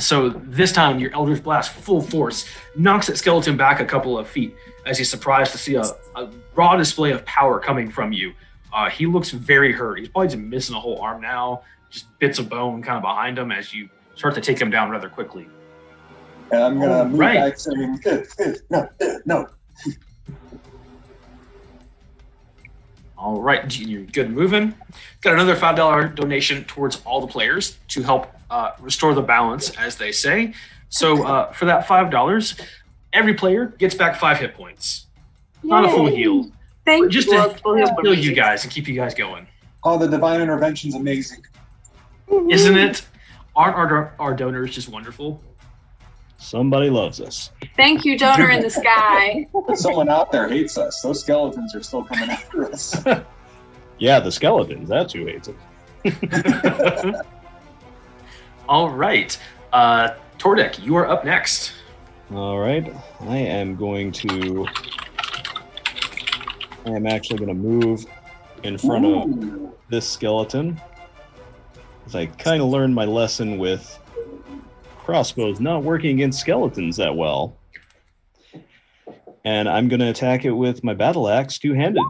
So this time, your Eldritch Blast full force knocks that skeleton back a couple of feet as he's surprised to see a raw display of power coming from you. He looks very hurt. He's probably just missing a whole arm now, just bits of bone kind of behind him as you start to take him down rather quickly. And I'm going to move Right. back saying, no. All right, you're good moving. Got another $5 donation towards all the players to help restore the balance, as they say. So for that $5, every player gets back 5 hit points. Not a full Yay. heal, Thank just you. to Full heal heal you amazing. guys and keep you guys going. Oh, the divine intervention's amazing. Isn't it? Aren't our donors just wonderful? Somebody loves us. Thank you, donor in the sky. Someone out there hates us. Those skeletons are still coming after us. Yeah, the skeletons. That's who hates it. All right. Tordek, you are up next. All right. I am actually going to move in front of Ooh. this skeleton. Because I kind of learned my lesson with crossbows not working against skeletons that well. And I'm going to attack it with my battle axe two-handed.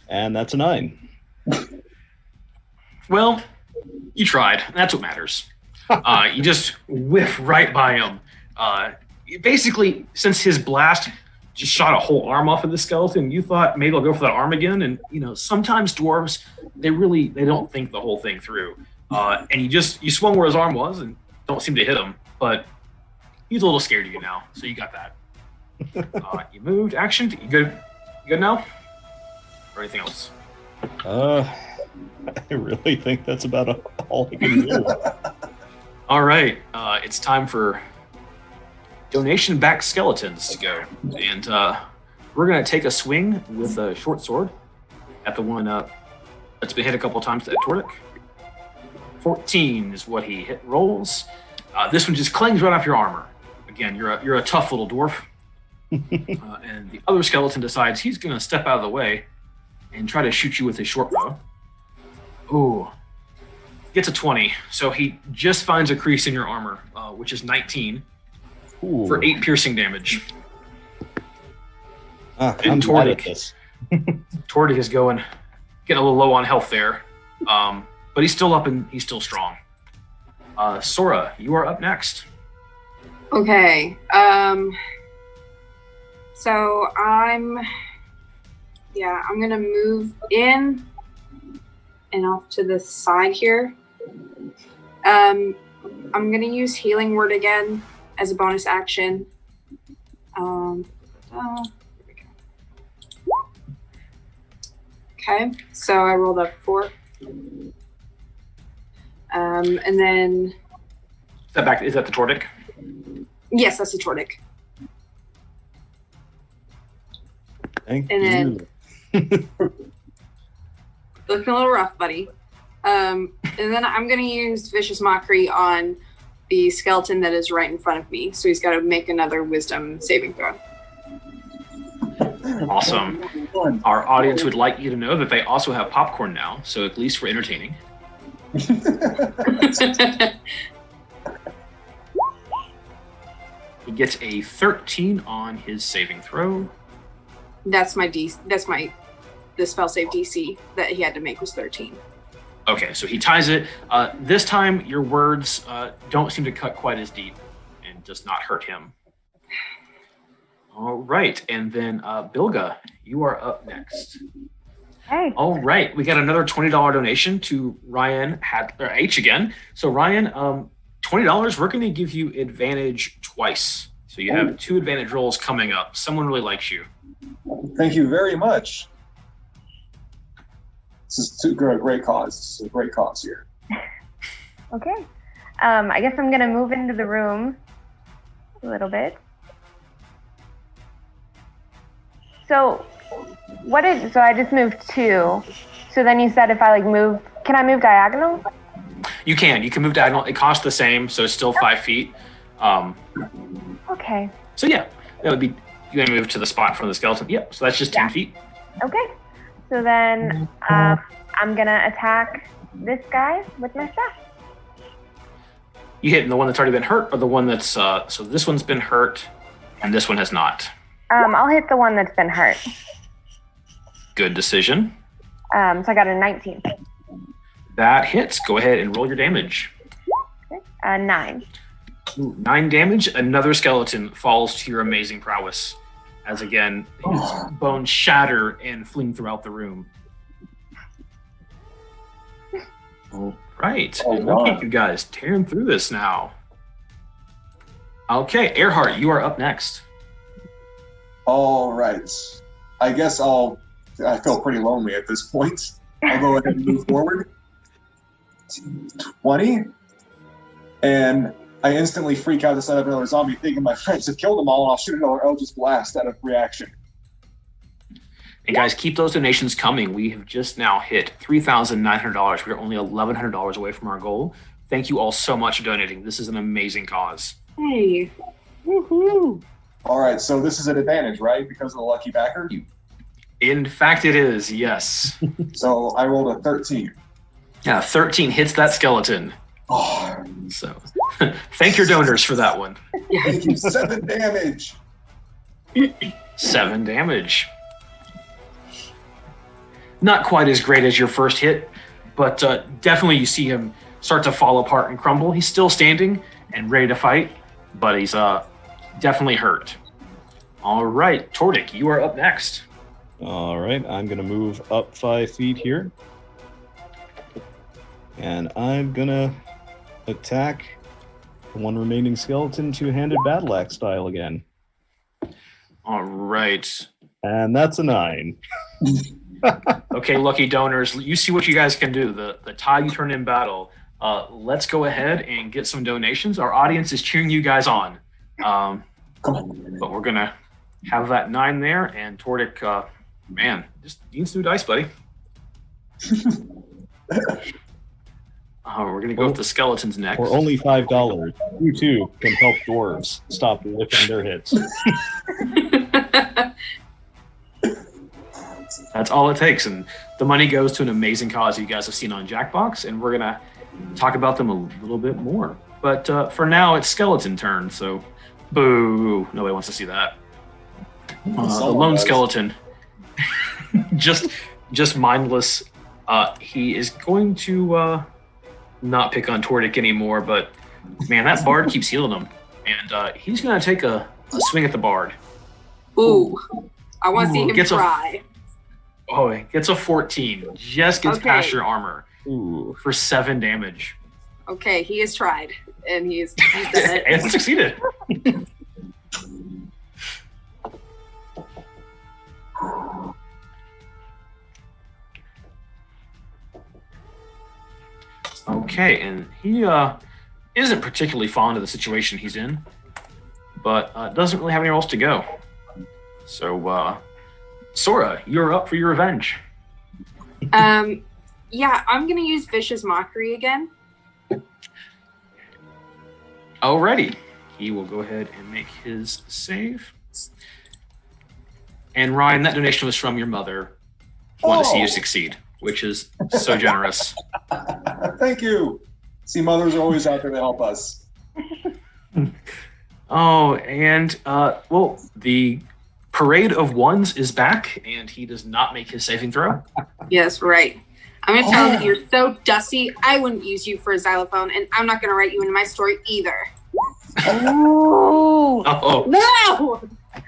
And that's a 9. Well, you tried. That's what matters. You just whiff right by him. Basically, since his blast just shot a whole arm off of the skeleton, you thought maybe I'll go for that arm again. And sometimes dwarves, they don't think the whole thing through. And you swung where his arm was and don't seem to hit him. But he's a little scared of you now, so you got that. You moved. Action. You good? You good now? Or anything else? I really think that's about all I can do. All right, it's time for donation-backed skeletons to go, and we're gonna take a swing with a short sword at the one that's been hit a couple times at Tordic. 14 is what he hit rolls. This one just clings right off your armor. Again, you're a tough little dwarf, and the other skeleton decides he's gonna step out of the way and try to shoot you with his short bow. Ooh. Gets a 20, so he just finds a crease in your armor, which is 19, Ooh. for 8 piercing damage. I'm And bad at Tordic. this. Tordic is getting a little low on health there, but he's still up and he's still strong. Sora, you are up next. Okay. So I'm gonna move in and off to the side here. I'm gonna use Healing Word again as a bonus action. Here we go. Okay, so I rolled a 4. And then Is that the Tordic? yes, that's a Tordic. Thank And you. Looking a little rough, buddy. And then I'm going to use Vicious Mockery on the skeleton that is right in front of me. So he's got to make another Wisdom saving throw. Awesome. Our audience would like you to know that they also have popcorn now, so at least for entertaining. He gets a 13 on his saving throw. That's my DC. The spell save DC that he had to make was 13. Okay, so he ties it. This time, your words don't seem to cut quite as deep and does not hurt him. All right, and then Bilga, you are up next. Hey. All right, we got another $20 donation to Ryan H again. So Ryan, $20. We're going to give you advantage twice. So you have 2 advantage rolls coming up. Someone really likes you. Thank you very much. This is a great cause. This is a great cause here. Okay. I guess I'm gonna move into the room a little bit. So so I just moved 2. So then you said if I move, can I move diagonal? You can move diagonal. It costs the same, so it's still 5 feet. Okay. So yeah, that would be, you're gonna move to the spot from the skeleton. Yep, so that's just 10 feet. Okay. So then I'm gonna attack this guy with my staff. You hitting the one that's already been hurt, or the one that's, so this one's been hurt, and this one has not. I'll hit the one that's been hurt. Good decision. So I got a 19. That hits. Go ahead and roll your damage. 9. Ooh, 9 damage. Another skeleton falls to your amazing prowess, as again, his bones shatter and fling throughout the room. All right. Oh, And look wow. at you guys tearing through this now. Okay, Earhart, you are up next. All right. I guess I feel pretty lonely at this point. I'll go ahead and move forward. 20. And I instantly freak out to set up another zombie, thinking my friends have killed them all, and I'll shoot another Eldritch Blast out of reaction. And guys, keep those donations coming. We have just now hit $3,900. We are only $1,100 away from our goal. Thank you all so much for donating. This is an amazing cause. Hey. Woohoo! All right, so this is an advantage, right? Because of the lucky backer? In fact, it is, yes. So I rolled a 13. Yeah, 13 hits that skeleton. Oh, So thank your donors for that one. thank you. 7 damage. 7 damage. Not quite as great as your first hit, but definitely you see him start to fall apart and crumble. He's still standing and ready to fight, but he's definitely hurt. All right, Tordik, you are up next. All right, I'm going to move up 5 feet here. And I'm going to attack the one remaining skeleton two-handed battle axe style again. All right. And that's a 9. Okay, lucky donors, you see what you guys can do. The tide you turn in battle. Let's go ahead and get some donations. Our audience is cheering you guys on. Come on. But we're going to have that 9 there. And Tordik, man, just need some new dice, buddy. We're going to go with the skeletons next. For only $5, you too can help dwarves stop lifting their hits. That's all it takes. And the money goes to an amazing cause you guys have seen on Jackbox. And we're going to talk about them a little bit more. But for now, it's skeleton turn. So, boo. Nobody wants to see that. The lone skeleton. just mindless. He is going to not pick on Tordik anymore. But, man, that bard keeps healing him. And he's going to take a swing at the bard. Ooh. I want to see him Gets a- try. Oh, it gets a 14. Just gets Okay. past your armor Ooh. for 7 damage. Okay, he has tried. And he's done it. And succeeded. Okay, and he isn't particularly fond of the situation he's in, but doesn't really have anywhere else to go. So, Sora, you're up for your revenge. Yeah, I'm gonna use Vicious Mockery again. Alrighty. He will go ahead and make his save. And Ryan, that donation was from your mother. Want to see you succeed, which is so generous. Thank you. See, mothers are always out there to help us. Oh, and well, the Parade of Ones is back, and he does not make his saving throw. Yes, right. I'm gonna tell him that you're so dusty, I wouldn't use you for a xylophone, and I'm not gonna write you into my story either. Ooh. Oh, No!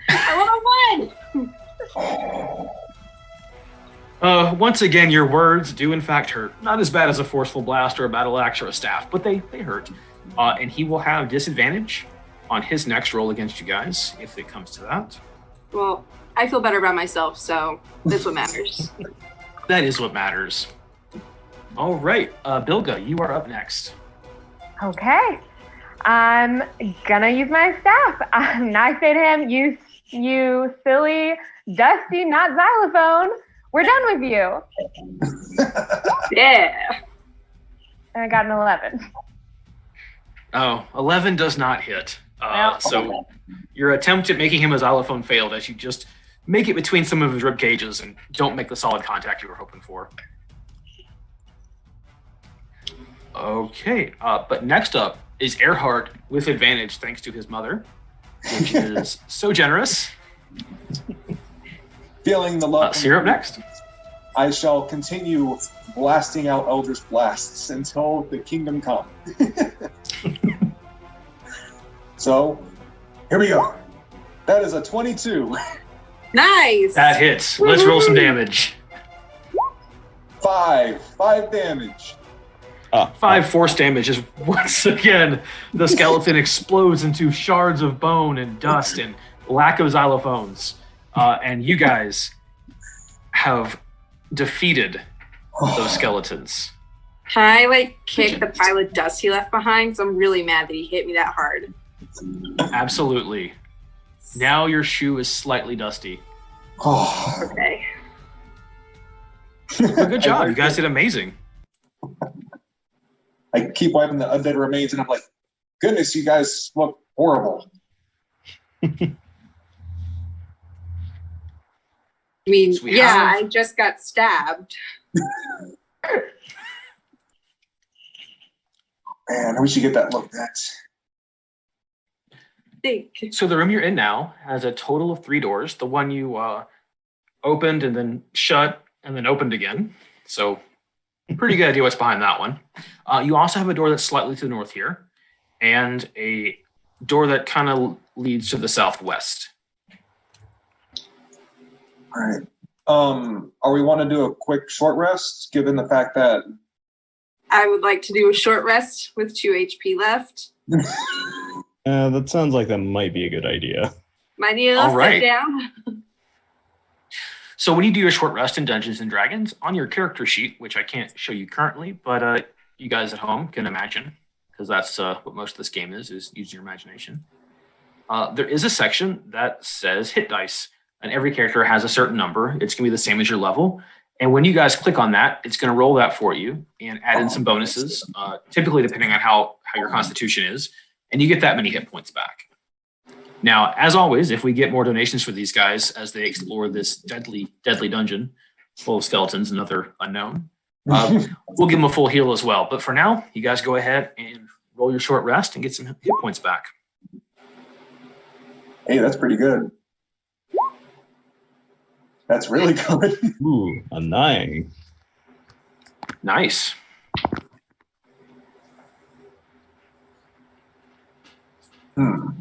I want to win! once again, your words do in fact hurt. Not as bad as a forceful blast or a battle axe or a staff, but they hurt. And he will have disadvantage on his next roll against you guys, if it comes to that. Well, I feel better about myself, so that's what matters. That is what matters. All right, Bilga, you are up next. Okay. I'm gonna use my staff. And I say to him, you silly, dusty, not xylophone. We're done with you. Yeah. And I got an 11. Oh, 11 does not hit. No. So your attempt at making him a xylophone failed as you just make it between some of his rib cages and don't make the solid contact you were hoping for. Okay, but next up is Earhart with advantage thanks to his mother, which is so generous. Feeling the love. So you're up next. I shall continue blasting out Eldritch Blasts until the kingdom come. So, here we go. That is a 22. Nice. That hits. Let's roll some damage. 5 damage. 5 force damage is once again the skeleton explodes into shards of bone and dust and lack of xylophones. And you guys have defeated those skeletons. Can I kick the pile of dust he left behind? So I'm really mad that he hit me that hard. Absolutely. Now your shoe is slightly dusty. Oh. Okay. But good job. You guys did amazing. I keep wiping the undead remains, and I'm like, goodness, you guys look horrible. I mean, So we yeah, have- I just got stabbed. Man, we should get that looked at. Think. So the room you're in now has a total of 3 doors. The one you opened and then shut and then opened again. So pretty good idea what's behind that one. You also have a door that's slightly to the north here and a door that kind of leads to the southwest. All right. Are we want to do a quick short rest, given the fact that I would like to do a short rest with 2 HP left. That sounds like that might be a good idea. Might need a All little right. sit down. So when you do your short rest in Dungeons and Dragons, on your character sheet, which I can't show you currently, but you guys at home can imagine, because that's what most of this game is using your imagination. There is a section that says hit dice, and every character has a certain number. It's going to be the same as your level. And when you guys click on that, it's going to roll that for you and add in some bonuses, typically depending on how your constitution is, and you get that many hit points back. Now, as always, if we get more donations for these guys as they explore this deadly dungeon full of skeletons and other unknown, we'll give them a full heal as well. But for now, you guys go ahead and roll your short rest and get some hit points back. hey, that's pretty good. That's really good. Ooh, a 9. Nice. Do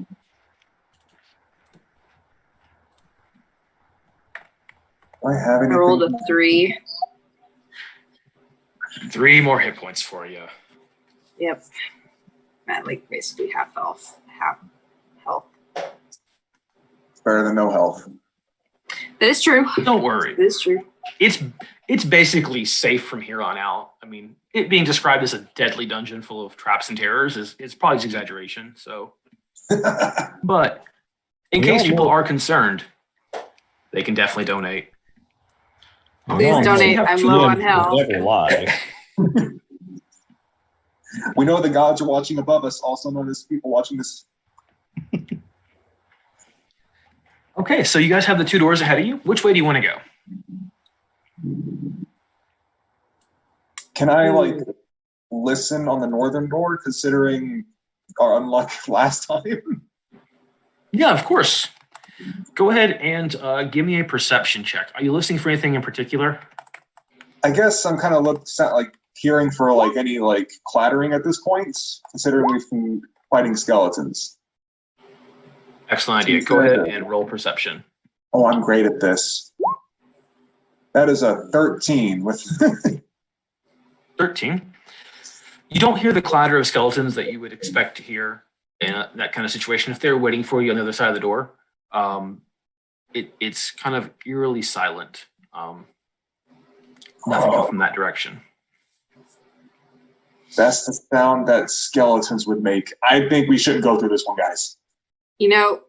I have I anything? rolled a 3. 3 more hit points for you. Yep. At basically half health. Better than no health. That is true. Don't worry. That is true. It's basically safe from here on out. I mean, it being described as a deadly dungeon full of traps and terrors is probably an exaggeration. So, but in case people are concerned, they can definitely donate. Please Oh, donate. have I'm two low on GM health. would never lie. We know the gods are watching above us, also known as people watching this. Okay, so you guys have the 2 doors ahead of you. Which way do you want to go? Can I listen on the northern door, considering our unluck last time? Yeah, of course. Go ahead and give me a perception check. Are you listening for anything in particular? I guess I'm kind of hearing for any clattering at this point, considering we've been fighting skeletons. Excellent idea. Go ahead and roll perception. Oh, I'm great at this. That is a 13 with 13. You don't hear the clatter of skeletons that you would expect to hear in that kind of situation. If they're waiting for you on the other side of the door, it's kind of eerily silent. Nothing comes from that direction. That's the sound that skeletons would make. I think we shouldn't go through this one, guys. You know,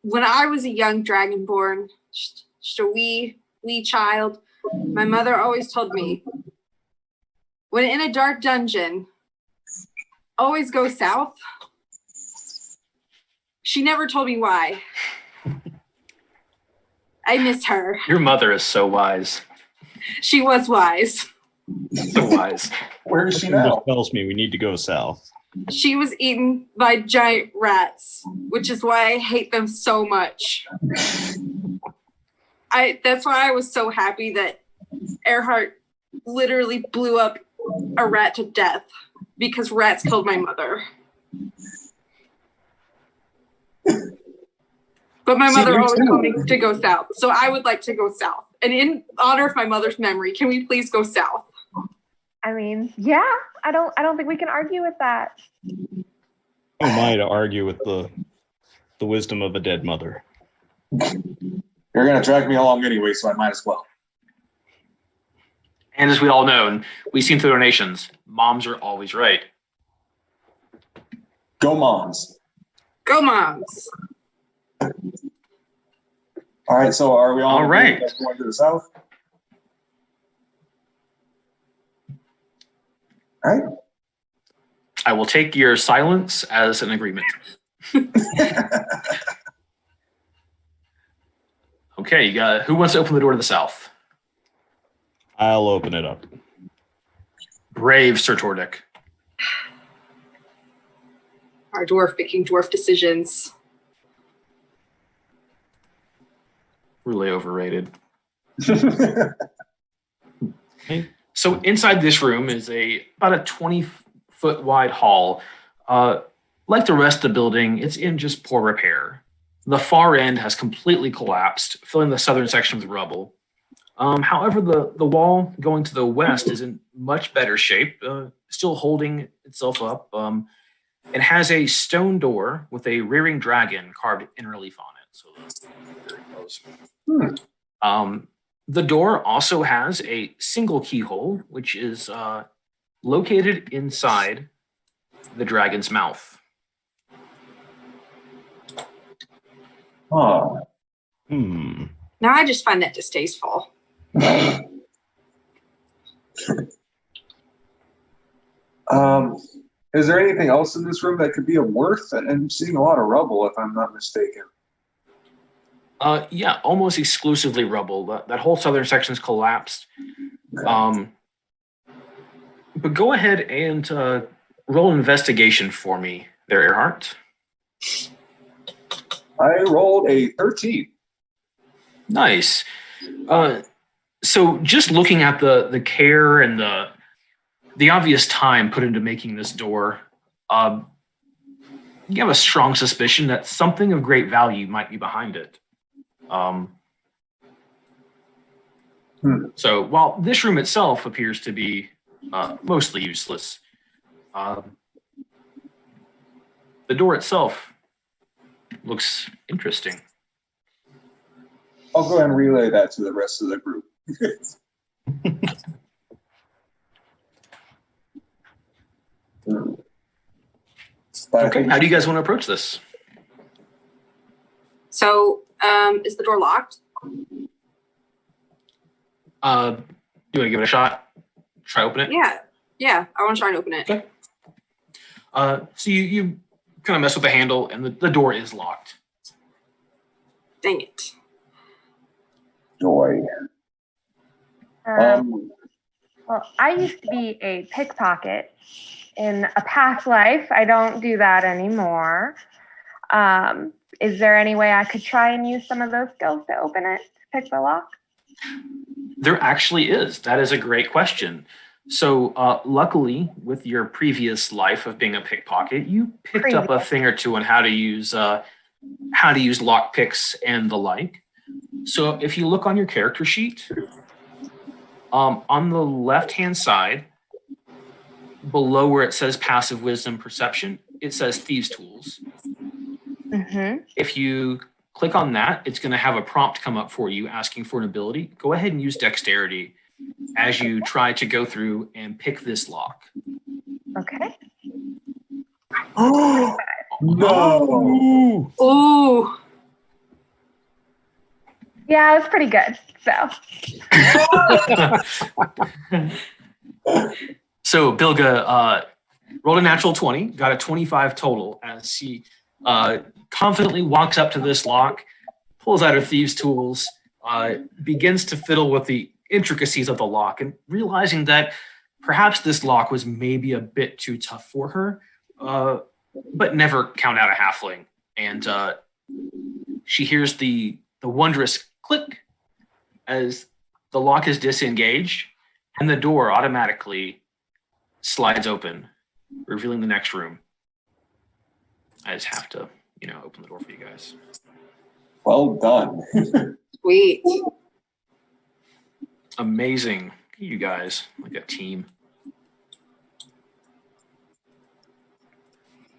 when I was a young dragonborn, just a wee child, my mother always told me, when in a dark dungeon, always go south. She never told me why. I miss her. Your mother is so wise. She was wise. So wise. Where is she Something now? just tells me we need to go south. She was eaten by giant rats, which is why I hate them so much. That's why I was so happy that Earhart literally blew up a rat to death because rats killed my mother. But my mother me always too. told me to go south. So I would like to go south. And in honor of my mother's memory, can we please go south? I mean, yeah, I don't think we can argue with that. Who am I to argue with the wisdom of a dead mother? You're gonna drag me along anyway, so I might as well. And as we all know, and we've seen through our nations, moms are always right. Go moms. Go moms. All right, so are we All right. going to the south? All right. I will take your silence as an agreement. Okay, you got who wants to open the door to the south? I'll open it up. Brave Sir Tordic. Our dwarf making dwarf decisions. Really overrated. So inside this room is about a 20-foot wide hall. Like the rest of the building, it's in just poor repair. The far end has completely collapsed, filling the southern section with rubble. However, the wall going to the west is in much better shape, still holding itself up. It has a stone door with a rearing dragon carved in relief on it. So there it goes. The door also has a single keyhole, which is located inside the dragon's mouth. Oh. Now I just find that distasteful. Is there anything else in this room that could be of worth? I'm seeing a lot of rubble, if I'm not mistaken. Yeah, almost exclusively rubble. That whole southern section's collapsed. But go ahead and roll an investigation for me there, Earhart. I rolled a 13. Nice. So just looking at the care and the obvious time put into making this door, you have a strong suspicion that something of great value might be behind it. So while this room itself appears to be mostly useless, the door itself looks interesting. I'll go ahead and relay that to the rest of the group. Okay, how do you guys want to approach this? So, is the door locked? You want to give it a shot? Try open it? Yeah, I want to try and open it. Okay. So you kind of mess with the handle, and the door is locked. Dang it. Joy. Well, I used to be a pickpocket in a past life. I don't do that anymore. Is there any way I could try and use some of those skills to open it, to pick the lock? There actually is. That is a great question. So luckily, with your previous life of being a pickpocket, you picked up a thing or two on how to use lock picks and the like. So if you look on your character sheet, on the left-hand side, below where it says passive wisdom perception, it says thieves tools. Mm-hmm. If you click on that, it's going to have a prompt come up for you asking for an ability. Go ahead and use dexterity as you try to go through and pick this lock. Okay. Oh no! Ooh. Ooh. Yeah, it was pretty good. So So Bilga rolled a natural 20, got a 25 total as she confidently walks up to this lock, pulls out her thieves' tools, begins to fiddle with the intricacies of the lock, and realizing that perhaps this lock was maybe a bit too tough for her, but never count out a halfling. And she hears the wondrous click as the lock is disengaged, and the door automatically slides open, revealing the next room. I just have to, open the door for you guys. Well done. Sweet. Amazing. You guys, like a team.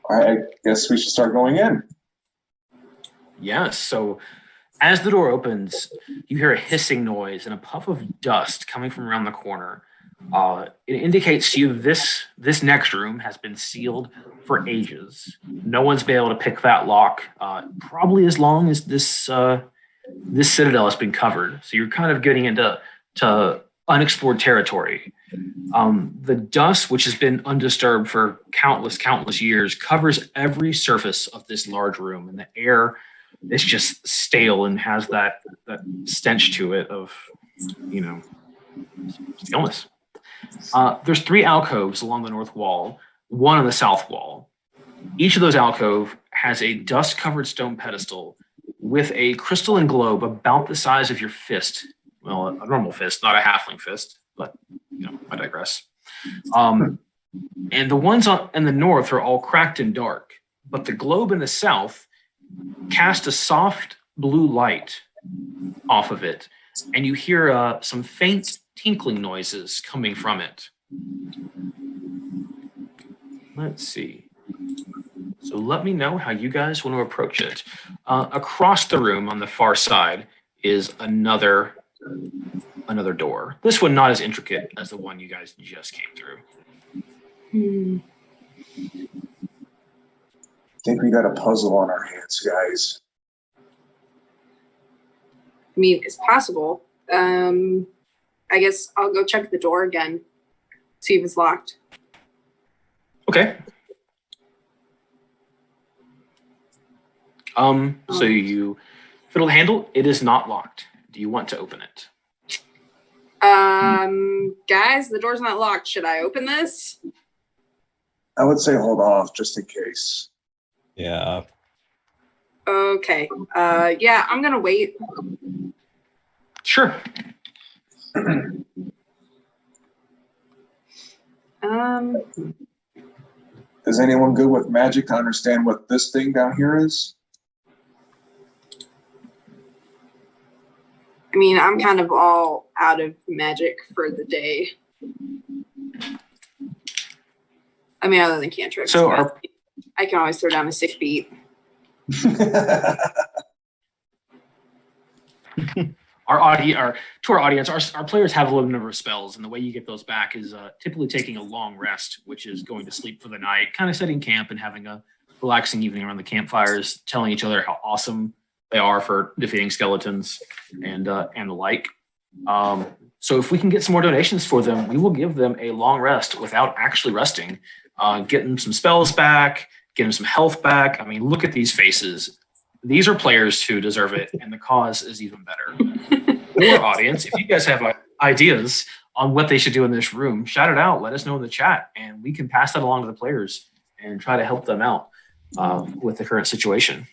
All right, I guess we should start going in. Yes. So as the door opens, you hear a hissing noise and a puff of dust coming from around the corner. It indicates to you this next room has been sealed for ages. No one's been able to pick that lock probably as long as this citadel has been covered. So you're kind of getting into unexplored territory. The dust, which has been undisturbed for countless years, covers every surface of this large room, and the air is just stale and has that stench to it of, illness. There's 3 alcoves along the north wall, one on the south wall. Each of those alcove has a dust-covered stone pedestal with a crystalline globe about the size of your fist. Well, a normal fist, not a halfling fist, but I digress. And the ones in the north are all cracked and dark, but the globe in the south casts a soft blue light off of it, and you hear some faint tinkling noises coming from it. Let's see. So let me know how you guys want to approach it. Across the room on the far side is another door. This one not as intricate as the one you guys just came through. I think we got a puzzle on our hands, guys. I mean, it's possible. I guess I'll go check the door again, see if it's locked. Okay. So you fiddle the handle. It is not locked. Do you want to open it? Guys, the door's not locked. Should I open this? I would say hold off just in case. Yeah. Okay. Yeah, I'm gonna wait. Sure. Is anyone good with magic to understand what this thing down here is? I mean, I'm kind of all out of magic for the day. I mean, other than cantrips. So I can always throw down a sick beat. our audience, our players have a limited number of spells, and the way you get those back is typically taking a long rest, which is going to sleep for the night, kind of setting camp and having a relaxing evening around the campfires, telling each other how awesome they are for defeating skeletons and the like. So if we can get some more donations for them, we will give them a long rest without actually resting, get them some spells back, get them some health back. I mean, look at these faces. These are players who deserve it, and the cause is even better. Or audience, if you guys have ideas on what they should do in this room, shout it out. Let us know in the chat, and we can pass that along to the players and try to help them out with the current situation.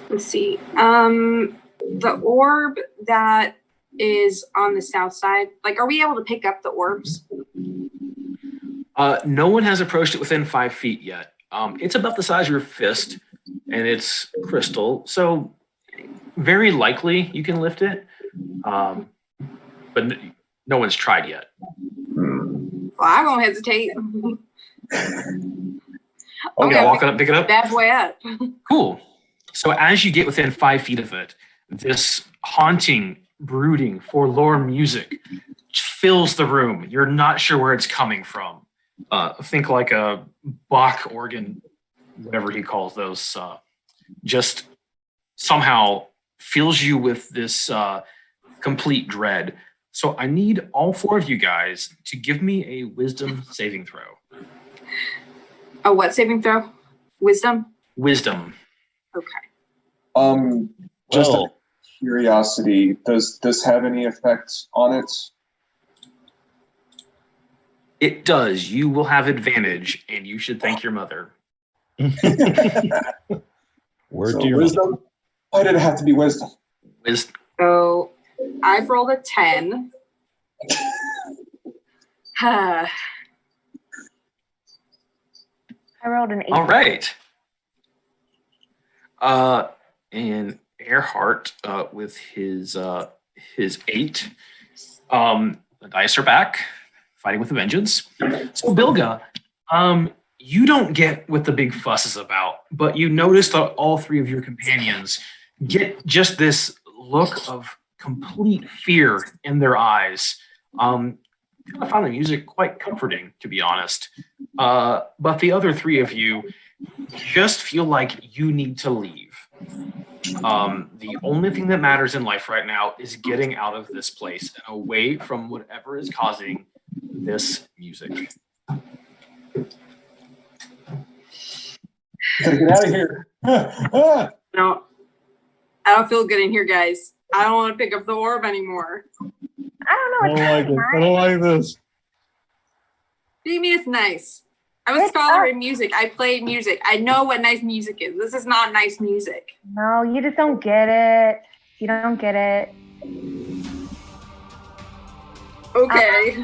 Let's see. The orb that is on the south side, like, are we able to pick up the orbs? No one has approached it within 5 feet yet. It's about the size of your fist, and it's crystal, so very likely you can lift it, but no one's tried yet. Well, I won't hesitate. Okay, walk up, pick it up. Bad boy up. Cool. So as you get within 5 feet of it, this haunting, brooding, forlorn music fills the room. You're not sure where it's coming from. Think like a Bach organ, whatever he calls those, just somehow fills you with this complete dread. So I need all four of you guys to give me a wisdom saving throw. A what saving throw? Wisdom? Wisdom. Okay. Just out Well, of curiosity, does this have any effect on it? It does. You will have advantage, and you should thank your mother. word So to your mother. wisdom? Why did it have to be wisdom? Wisdom. So I've rolled a 10. I rolled an 8. All right. And Earhart with his 8. The dice are back, fighting with a vengeance. So Bilga, you don't get what the big fuss is about, but you notice that all three of your companions get just this look of complete fear in their eyes. I found the music quite comforting, to be honest. But the other three of you just feel like you need to leave. The only thing that matters in life right now is getting out of this place and away from whatever is causing this music. Gotta get out of here. No, I don't feel good in here, guys. I don't want to pick up the orb anymore. I don't know. I don't like it. I don't like this. What do you mean it's nice? I'm a scholar in music. I play music. I know what nice music is. This is not nice music. No, you just don't get it. You don't get it. Okay.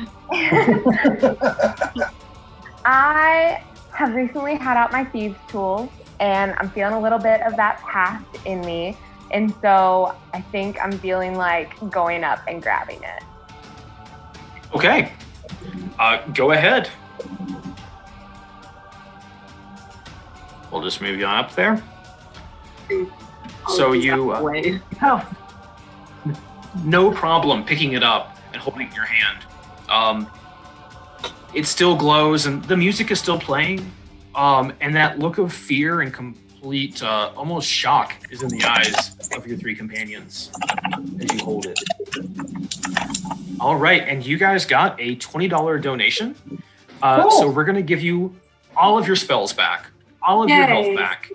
I have recently had out my thieves tools, and I'm feeling a little bit of that past in me. And so I think I'm feeling like going up and grabbing it. Okay. Go ahead. We'll just move you on up there. So you have no problem picking it up and holding it in your hand. It still glows and the music is still playing. And that look of fear and complete almost shock is in the eyes of your three companions as you hold it. All right, and you guys got a $20 donation. So we're gonna give you all of your spells back, all of your health Yay. back,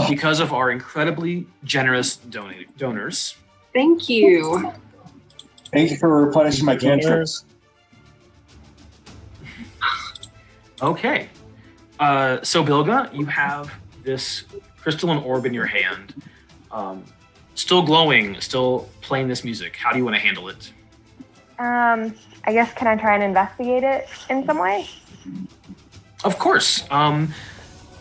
because of our incredibly generous donors. Thank you. Thank you for replenishing my cantrips. Okay. So Bilga, you have this crystalline orb in your hand, still glowing, still playing this music. How do you want to handle it? I guess, can I try and investigate it in some way? Of course.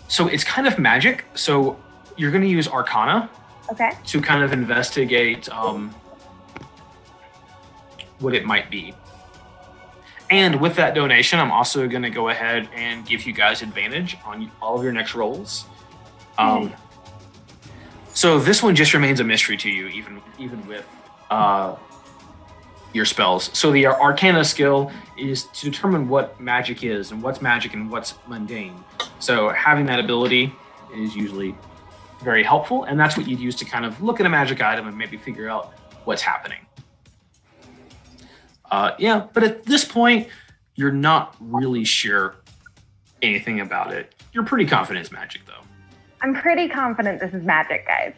So it's kind of magic. So you're going to use Arcana Okay. to kind of investigate what it might be. And with that donation, I'm also going to go ahead and give you guys advantage on all of your next rolls. So this one just remains a mystery to you, even with your spells. So the Arcana skill is to determine what magic is and what's magic and what's mundane. So having that ability is usually very helpful, and that's what you'd use to kind of look at a magic item and maybe figure out what's happening. But at this point, you're not really sure anything about it. You're pretty confident it's magic, though. I'm pretty confident this is magic, guys.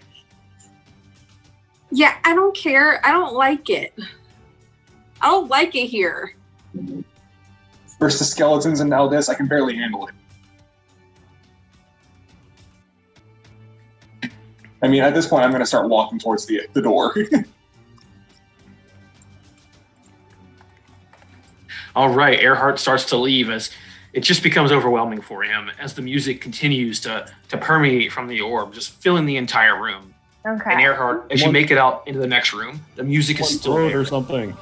Yeah, I don't care. I don't like it. I don't like it here. First the skeletons and now this, I can barely handle it. I mean, at this point, I'm going to start walking towards the door. All right, Earhart starts to leave as it just becomes overwhelming for him as the music continues to permeate from the orb, just filling the entire room. Okay. And Earhart, as you make it out into the next room, the music is One still throat there. or something.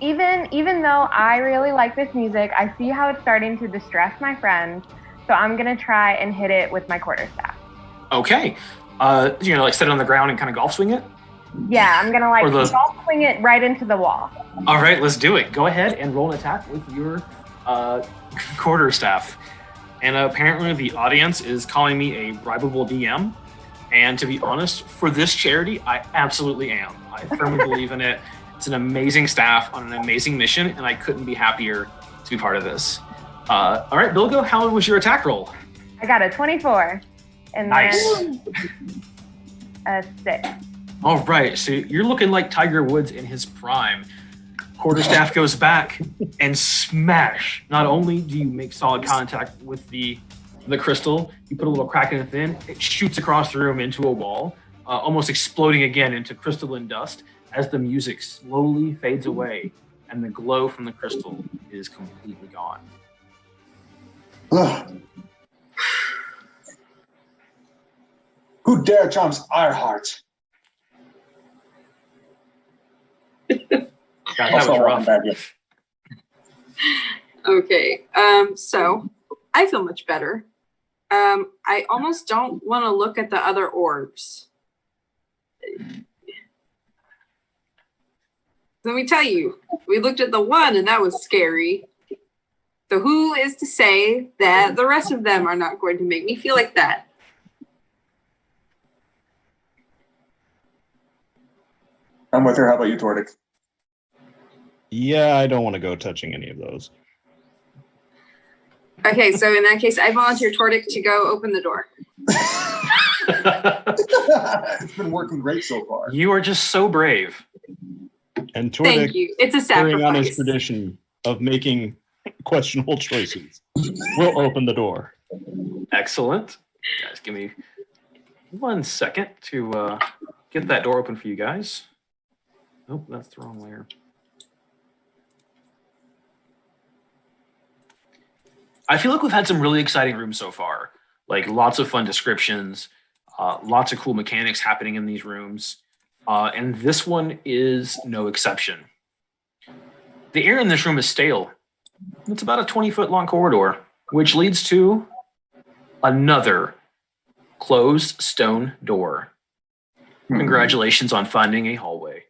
Even though I really like this music, I see how it's starting to distress my friends. So I'm gonna try and hit it with my quarterstaff. Okay. Like set it on the ground and kind of golf swing it? Yeah, I'm gonna Or the- ball swing it right into the wall. All right, let's do it. Go ahead and roll an attack with your quarterstaff. And apparently the audience is calling me a bribable DM. And to be honest, for this charity, I absolutely am. I firmly believe in it. It's an amazing staff on an amazing mission, and I couldn't be happier to be part of this. All right, Bilgo, how was your attack roll? I got a 24. And Nice. then a 6. All right, so you're looking like Tiger Woods in his prime. Quarterstaff goes back and smash. Not only do you make solid contact with the crystal, you put a little crack in it thin, it shoots across the room into a wall, almost exploding again into crystalline dust as the music slowly fades away and the glow from the crystal is completely gone. Ugh. Who dare challenge Ironheart? God, that was rough. Okay. So I feel much better. I almost don't want to look at the other orbs. Let me tell you, we looked at the one and that was scary. So who is to say that the rest of them are not going to make me feel like that? I'm with her. How about you, Tordik? Yeah, I don't want to go touching any of those. Okay, so in that case, I volunteer Tordik to go open the door. It's been working great so far. You are just so brave. And Thank Tordik, you. It's a carrying on his sacrifice. tradition of making questionable choices, will open the door. Excellent. Guys, give me 1 second to get that door open for you guys. Nope, that's the wrong layer. I feel like we've had some really exciting rooms so far. Like lots of fun descriptions, lots of cool mechanics happening in these rooms. And this one is no exception. The air in this room is stale. It's about a 20-foot long corridor, which leads to another closed stone door. Congratulations on finding a hallway.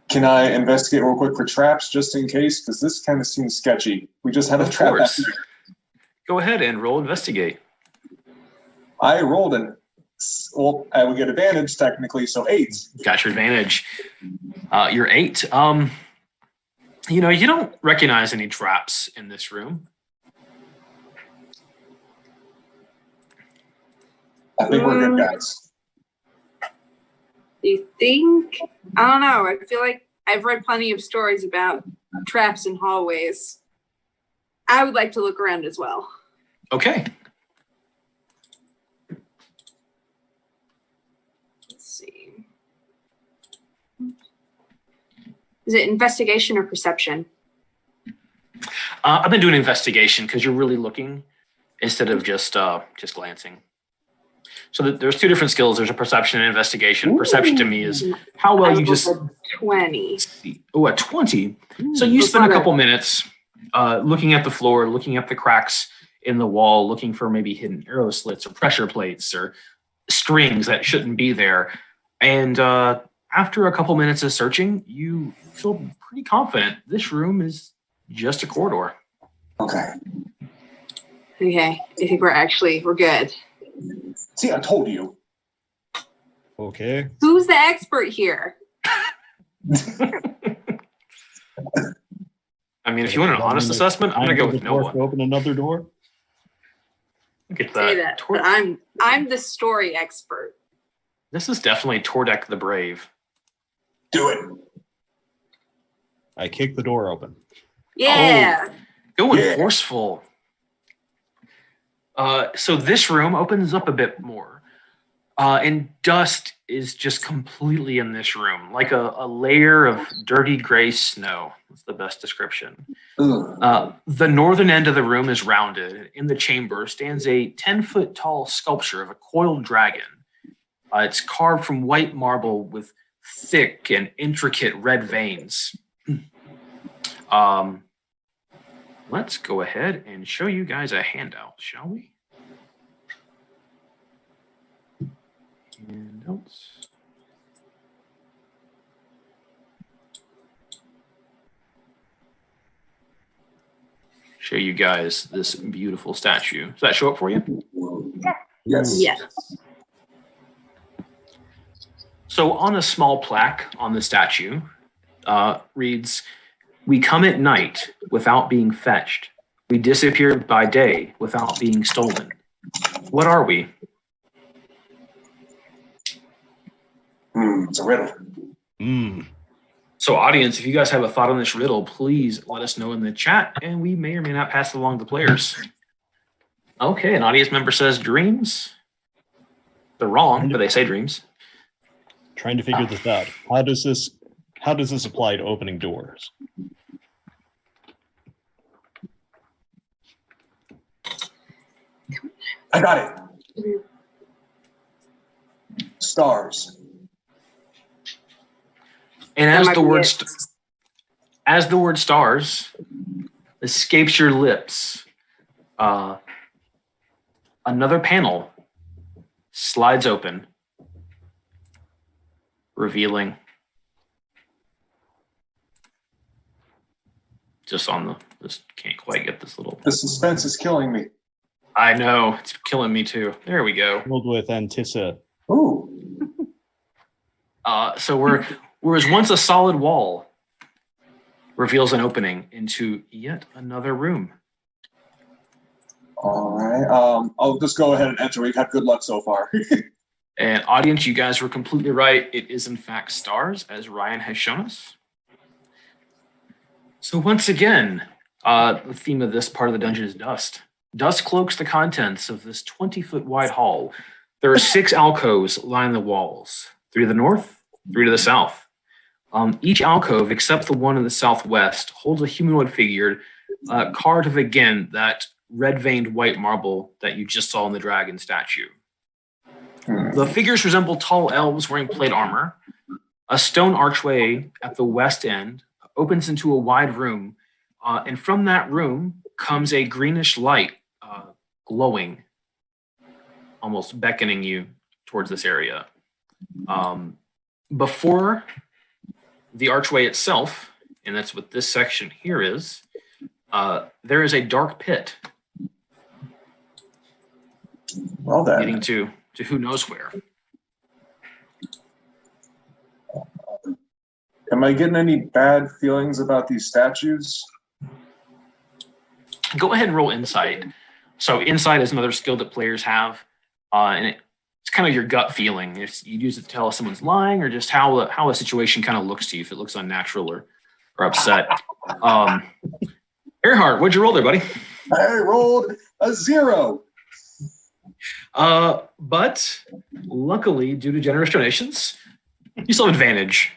Can I investigate real quick for traps just in case? Because this kind of seems sketchy. We just had a Of trap back course. here. Go ahead and roll investigate. I rolled well, I would get advantage technically, so 8. Got your advantage. You're 8. You don't recognize any traps in this room. I think we're good guys. Do you think? I don't know. I feel like I've read plenty of stories about traps in hallways. I would like to look around as well. Okay. Let's see. Is it investigation or perception? I've been doing investigation because you're really looking instead of just glancing. So there's 2 different skills. There's a perception and investigation. Perception to me is how well you just 20. see. Oh, a 20. So you spend a couple minutes looking at the floor, looking at the cracks in the wall, looking for maybe hidden arrow slits or pressure plates or strings that shouldn't be there. And after a couple minutes of searching, you feel pretty confident this room is just a corridor. Okay. Okay. I think we're good. See, I told you. Okay. Who's the expert here? I mean, if you want an honest assessment, I'm going to go with no one. Open another door. Look at Say that. that. But I'm the story expert. This is definitely Tordek the Brave. Do it. I kick the door open. Yeah. Going Yeah. forceful. So this room opens up a bit more. And dust is just completely in this room, like a layer of dirty gray snow. That's the best description. Ugh. The northern end of the room is rounded. In the chamber stands a 10-foot tall sculpture of a coiled dragon. It's carved from white marble with thick and intricate red veins. Let's go ahead and show you guys a handout, shall we? And else. Show you guys this beautiful statue. Does that show up for you? Yes. Yes. So on a small plaque on the statue reads, "We come at night without being fetched. We disappear by day without being stolen. What are we?" It's a riddle. So audience, if you guys have a thought on this riddle, please let us know in the chat and we may or may not pass it along to players. Okay, an audience member says dreams. They're wrong, but they say dreams. Trying to figure this out. How does this apply to opening doors? I got it. Stars. And That as might the be word it. as the word stars escapes your lips, another panel slides open, revealing just can't quite get this little. The suspense is killing me. I know, it's killing me too. There we go. Filled with Antissa. Ooh. So whereas once a solid wall reveals an opening into yet another room. All right. I'll just go ahead and enter. We've had good luck so far. And audience, you guys were completely right. It is in fact stars, as Ryan has shown us. So once again, the theme of this part of the dungeon is dust. Dust cloaks the contents of this 20-foot wide hall. There are 6 alcoves lining the walls, 3 to the north, 3 to the south. Each alcove, except the one in the southwest, holds a humanoid figure carved of, again, that red-veined white marble that you just saw in the dragon statue. The figures resemble tall elves wearing plate armor. A stone archway at the west end opens into a wide room, and from that room comes a greenish light glowing, almost beckoning you towards this area. Before the archway itself, and that's what this section here is, there is a dark pit Well then. leading to who knows where. Am I getting any bad feelings about these statues? Go ahead and roll insight. So insight is another skill that players have, and it's kind of your gut feeling. If you use it to tell if someone's lying or just how a situation kind of looks to you, if it looks unnatural or upset. Earhart, what'd you roll there, buddy? I rolled a 0. But luckily, due to generous donations, you still have advantage.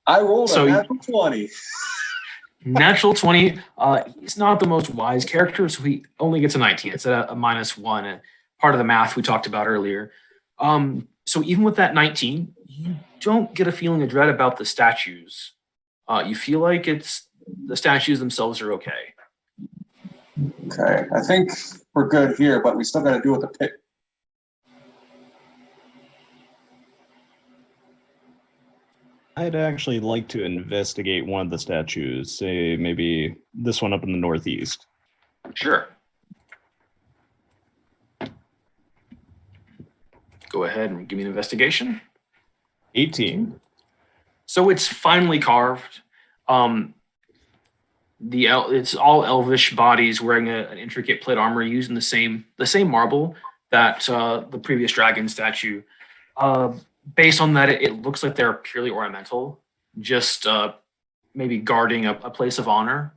I rolled So a you- natural 20. Natural 20. He's not the most wise character, so he only gets a 19. It's a -1. And part of the math we talked about earlier. So even with that 19, you don't get a feeling of dread about the statues. You feel like the statues themselves are okay. Okay, I think we're good here, but we still got to deal with the pit. I'd actually like to investigate one of the statues, say maybe this one up in the northeast. Sure. Go ahead and give me an investigation. 18. So it's finely carved. It's all elvish bodies wearing an intricate plate armor using the same marble that the previous dragon statue. Based on that, it looks like they're purely ornamental, just maybe guarding a place of honor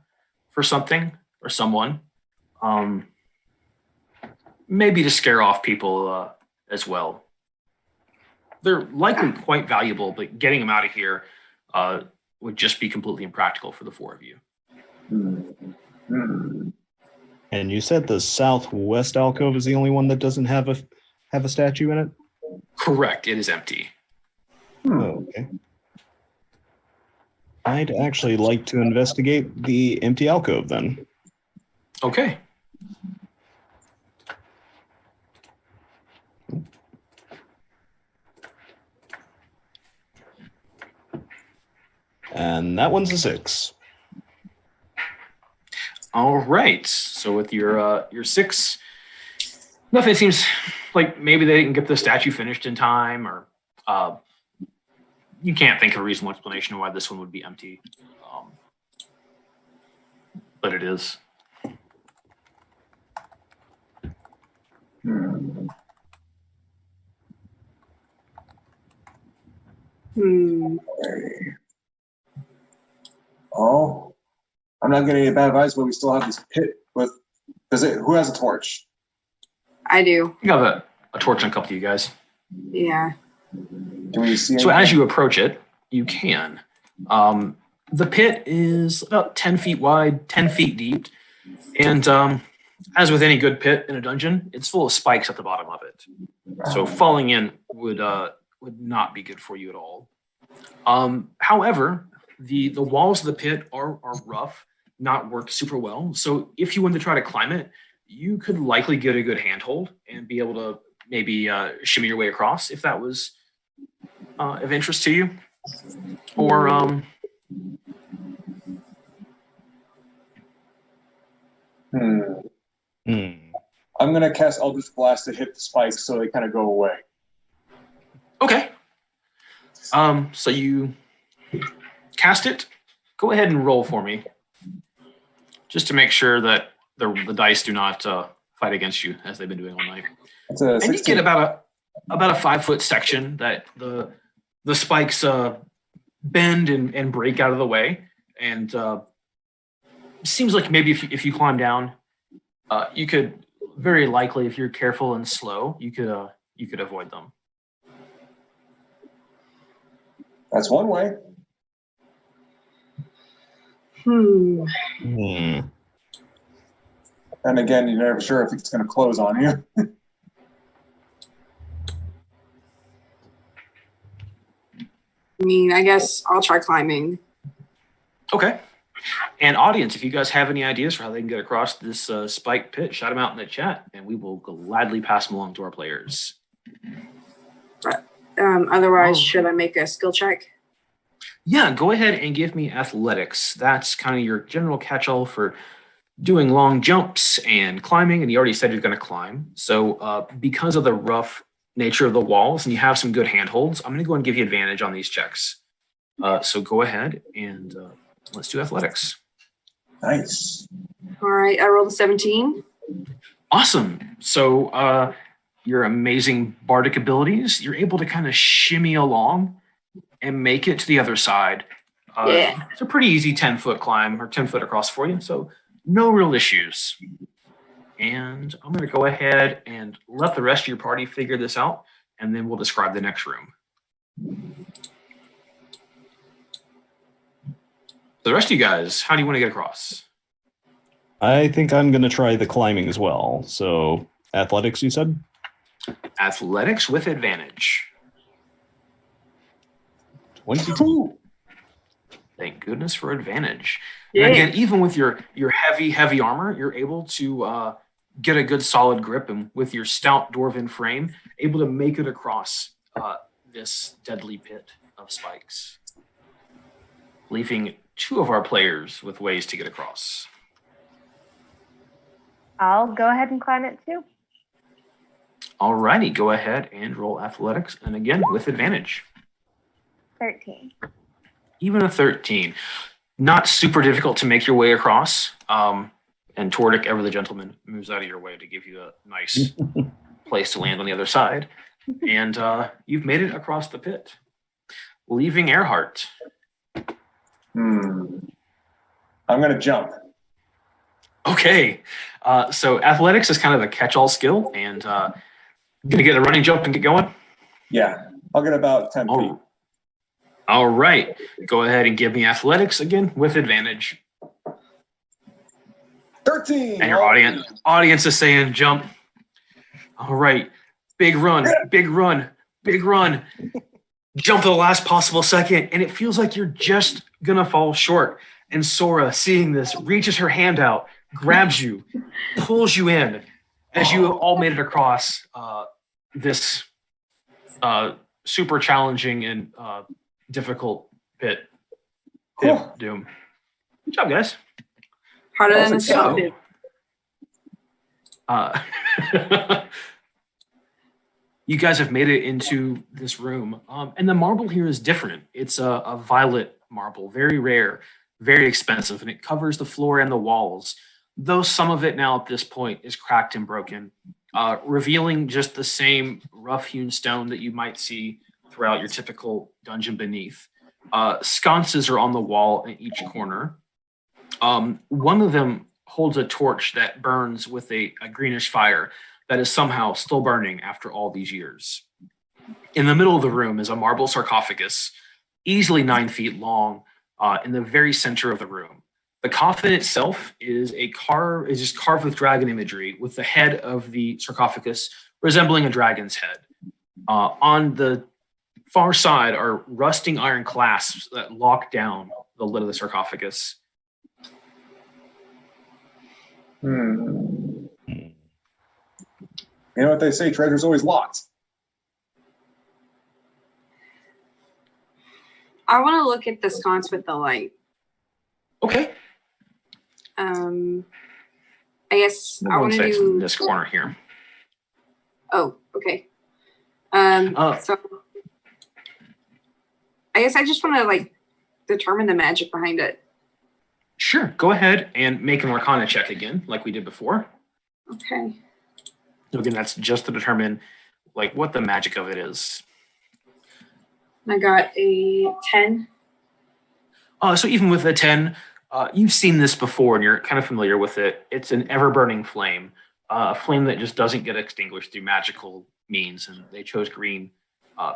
for something or someone. Maybe to scare off people as well. They're likely quite valuable, but getting them out of here would just be completely impractical for the 4 of you. And you said the southwest alcove is the only one that doesn't have a statue in it? Correct. It is empty. Oh, okay. I'd actually like to investigate the empty alcove then. Okay. And that one's a 6. All right. So with your 6, nothing seems like maybe they didn't get the statue finished in time, or you can't think of a reasonable explanation why this one would be empty. But it is. Hmm. Okay. Oh, I'm not getting any bad advice, but we still have this pit with. Who has a torch? I do. You have a torch on a couple of you guys. Yeah. Can we see? So anything? as you approach it, you can. The pit is about 10 feet wide, 10 feet deep, and as with any good pit in a dungeon, it's full of spikes at the bottom of it. So falling in would not be good for you at all. However, the walls of the pit are rough, not worked super well. So if you wanted to try to climb it, you could likely get a good handhold and be able to maybe shimmy your way across if that was of interest to you. Or I'm gonna cast Eldritch Blast to hit the spikes so they kind of go away. okay. So you cast it. Go ahead and roll for me, just to make sure that the dice do not fight against you as they've been doing all night. It's a And you 16. get about a 5-foot section that the spikes bend and break out of the way, and seems like maybe if you climb down, you could very likely, if you're careful and slow, you could avoid them. That's one way. Hmm. And again, you're never sure if it's going to close on you. I mean, I guess I'll try climbing. Okay. And audience, if you guys have any ideas for how they can get across this spike pit, shout them out in the chat, and we will gladly pass them along to our players. Otherwise, Oh. should I make a skill check? Yeah, go ahead and give me athletics. That's kind of your general catch-all for doing long jumps and climbing, and you already said you're going to climb. So because of the rough nature of the walls, and you have some good handholds, I'm going to go and give you advantage on these checks. So go ahead and let's do athletics. Nice. All right, I rolled a 17. Awesome. So your amazing bardic abilities, you're able to kind of shimmy along and make it to the other side. Yeah. It's a pretty easy 10-foot climb or 10 foot across for you. So no real issues. And I'm going to go ahead and let the rest of your party figure this out, and then we'll describe the next room. The rest of you guys, how do you want to get across? I think I'm going to try the climbing as well. So athletics, you said? Athletics with advantage. 22. Thank goodness for advantage. Yeah. And again, even with your heavy armor, you're able to get a good solid grip, and with your stout dwarven frame, able to make it across this deadly pit of spikes, leaving 2 of our players with ways to get across. I'll go ahead and climb it too. Alrighty, go ahead and roll athletics, and again with advantage. 13. Even a 13. Not super difficult to make your way across. And Tordic, ever the gentleman, moves out of your way to give you a nice place to land on the other side. And you've made it across the pit, leaving Earhart. I'm going to jump. Okay. So athletics is kind of a catch-all skill, and gonna get a running jump and get going? Yeah, I'll get about 10 feet. Oh. All right. Go ahead and give me athletics again with advantage. 13. And your audience is saying jump. All right. Big run, big run, big run. Jump to the last possible second, and it feels like you're just gonna fall short. And Sora, seeing this, reaches her hand out, grabs you, pulls you in as you all made it across this super challenging and difficult pit. Doom. Good job, guys. Harder than a So- skeleton. You guys have made it into this room, and the marble here is different. It's a violet marble, very rare, very expensive, and it covers the floor and the walls. Though some of it now at this point is cracked and broken, revealing just the same rough-hewn stone that you might see throughout your typical dungeon beneath. Sconces are on the wall in each corner. One of them holds a torch that burns with a greenish fire that is somehow still burning after all these years. In the middle of the room is a marble sarcophagus, easily 9 feet long, in the very center of the room. The coffin itself is just carved with dragon imagery, with the head of the sarcophagus resembling a dragon's head. On the far side are rusting iron clasps that lock down the lid of the sarcophagus. You know what they say, treasure's always locked. I want to look at the sconce with the light. Okay. I guess I We'll want say to it's in do. this corner here. Oh, okay. Uh, So I guess I just want to like determine the magic behind it. Sure. Go ahead and make an Arcana check again, like we did before. Okay. Again, that's just to determine like what the magic of it is. I got a 10. So even with a 10, you've seen this before and you're kind of familiar with it. It's an ever-burning flame, a flame that just doesn't get extinguished through magical means. And they chose green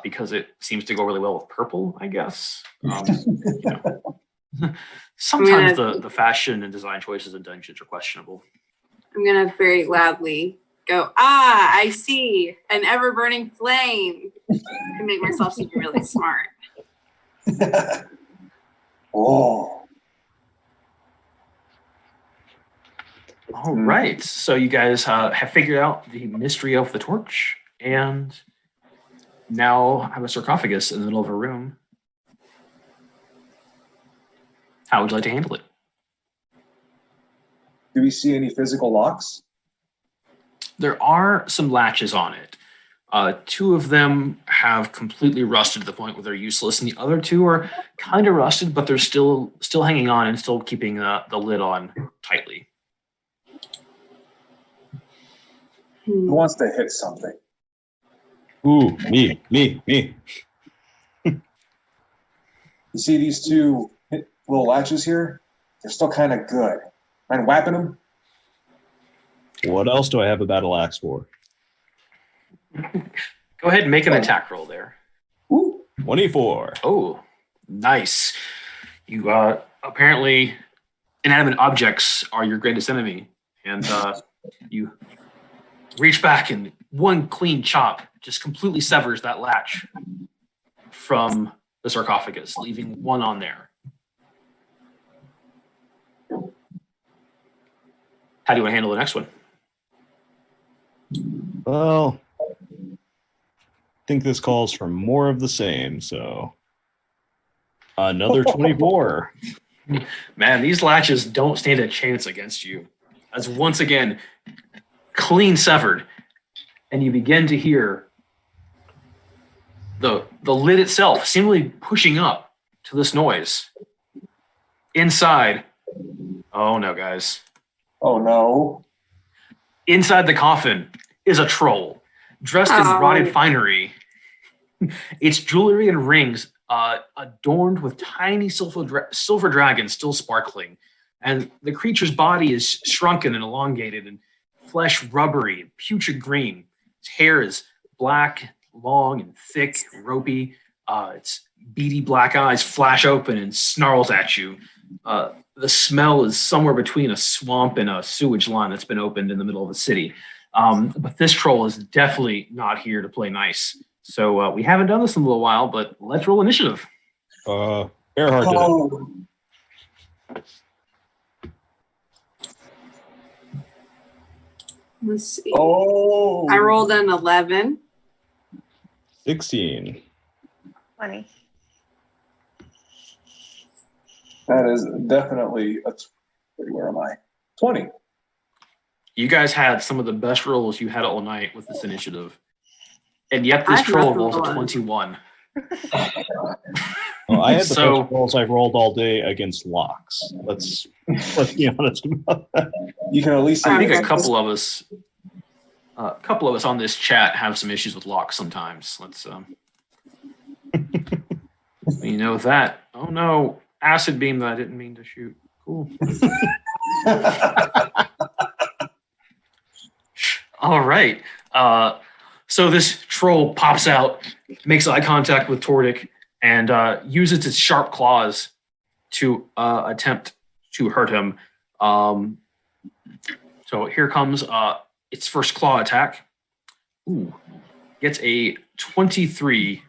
because it seems to go really well with purple, I guess. Sometimes the fashion and design choices in dungeons are questionable. I'm going to very loudly go, I see an ever burning flame. To make myself seem really smart. Oh. All right. So you guys have figured out the mystery of the torch and now have a sarcophagus in the middle of a room. How would you like to handle it? Do we see any physical locks? There are some latches on it. 2 of them have completely rusted to the point where they're useless, and the other 2 are kind of rusted, but they're still hanging on and still keeping the lid on tightly. Who wants to hit something? Ooh, me. You see these 2 little latches here? They're still kind of good. Mind whapping them? What else do I have a battle axe for? Go ahead and make an attack roll there. Ooh. 24. Oh, nice. You apparently inanimate objects are your greatest enemy, and you reach back and one clean chop just completely severs that latch from the sarcophagus, leaving one on there. How do you want to handle the next one? Well, I think this calls for more of the same, so another 24. Man, these latches don't stand a chance against you. As once again, clean severed, and you begin to hear the lid itself seemingly pushing up to this noise. Inside, oh no, guys. Oh no. Inside the coffin is a troll, dressed in rotted finery. Its jewelry and rings adorned with tiny silver dragons still sparkling. And the creature's body is shrunken and elongated and flesh rubbery, putrid green. Its hair is black, long and thick, ropey. Its beady black eyes flash open and snarls at you. The smell is somewhere between a swamp and a sewage line that's been opened in the middle of the city. But this troll is definitely not here to play nice. So we haven't done this in a little while, but let's roll initiative. Earhart did it. Oh. Let's see. Oh. I rolled an 11. 16. 20. That is definitely where am I? 20. You guys had some of the best rolls you had all night with this initiative. And yet this I've troll not rolls a rolled. 21. Well, I had the So- best rolls I've rolled all day against locks. Let's be honest about that. You can at least I say think a couple of us on this chat have some issues with locks sometimes. Let's you know that. Oh no, acid beam that I didn't mean to shoot. Cool. All right. So this troll pops out, makes eye contact with Tordik, and uses its sharp claws to attempt to hurt him. So here comes its first claw attack. Ooh, gets a 23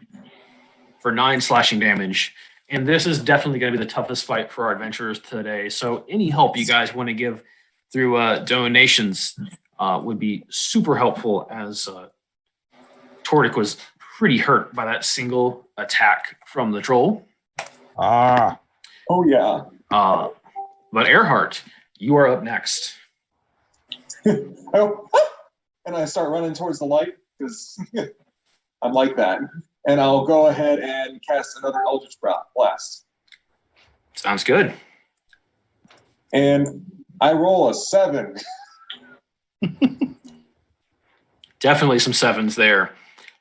for 9 slashing damage. And this is definitely going to be the toughest fight for our adventurers today. So any help you guys want to give through donations would be super helpful, as Tordik was pretty hurt by that single attack from the troll. Ah, Oh yeah. But Earhart, you are up next. Oh, and I start running towards the light because I'm like that. And I'll go ahead and cast another Eldritch Blast. Sounds good. And I roll a 7. Definitely some 7s there.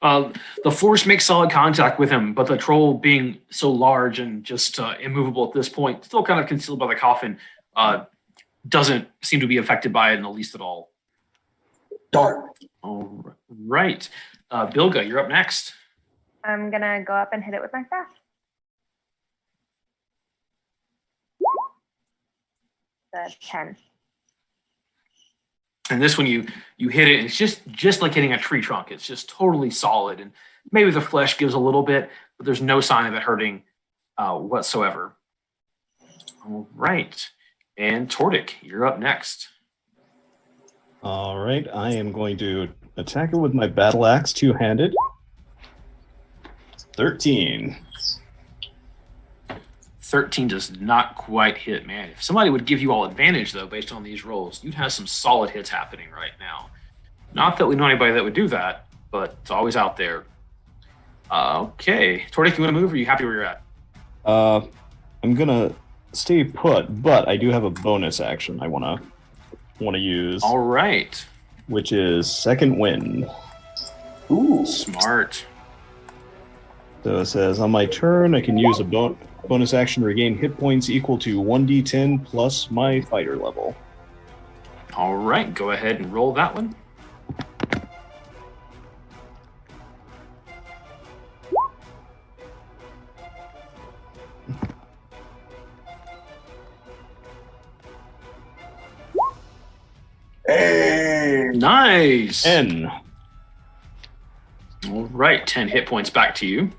The force makes solid contact with him, but the troll, being so large and just immovable at this point, still kind of concealed by the coffin, doesn't seem to be affected by it in the least at all. Darn. All right. Bilga, you're up next. I'm gonna go up and hit it with my staff. The 10. And this one, you hit it, and it's just like hitting a tree trunk. It's just totally solid, and maybe the flesh gives a little bit, but there's no sign of it hurting whatsoever. All right. And Tordik, you're up next. all right. I am going to attack it with my battle axe, two-handed. 13. 13 does not quite hit, man. If somebody would give you all advantage, though, based on these rolls, you'd have some solid hits happening right now. Not that we know anybody that would do that, but it's always out there. Okay. Tordik, you want to move, or are you happy where you're at? I'm gonna stay put, but I do have a bonus action I wanna use, All right. which is second wind. Ooh. Smart. So it says on my turn I can use a bonus action to regain hit points equal to 1d10 plus my fighter level. All right. Go ahead and roll that one. Hey. Nice. N. All right. 10 hit points back to you.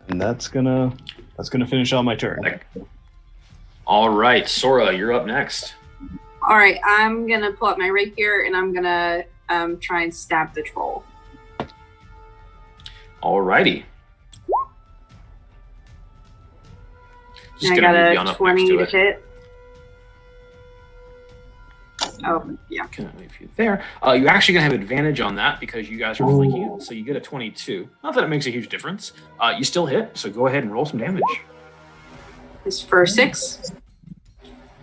And that's gonna finish on my turn. All right. Sora, you're up next. All right, I'm gonna pull up my rapier and I'm gonna try and stab the troll. All righty. Just And I gonna move got you on a up next 20 to to it. hit. Oh, yeah. Can I leave you there? You're actually gonna have advantage on that because you guys are flanking, so you get a 22. Not that it makes a huge difference. You still hit, so go ahead and roll some damage. It's for 6.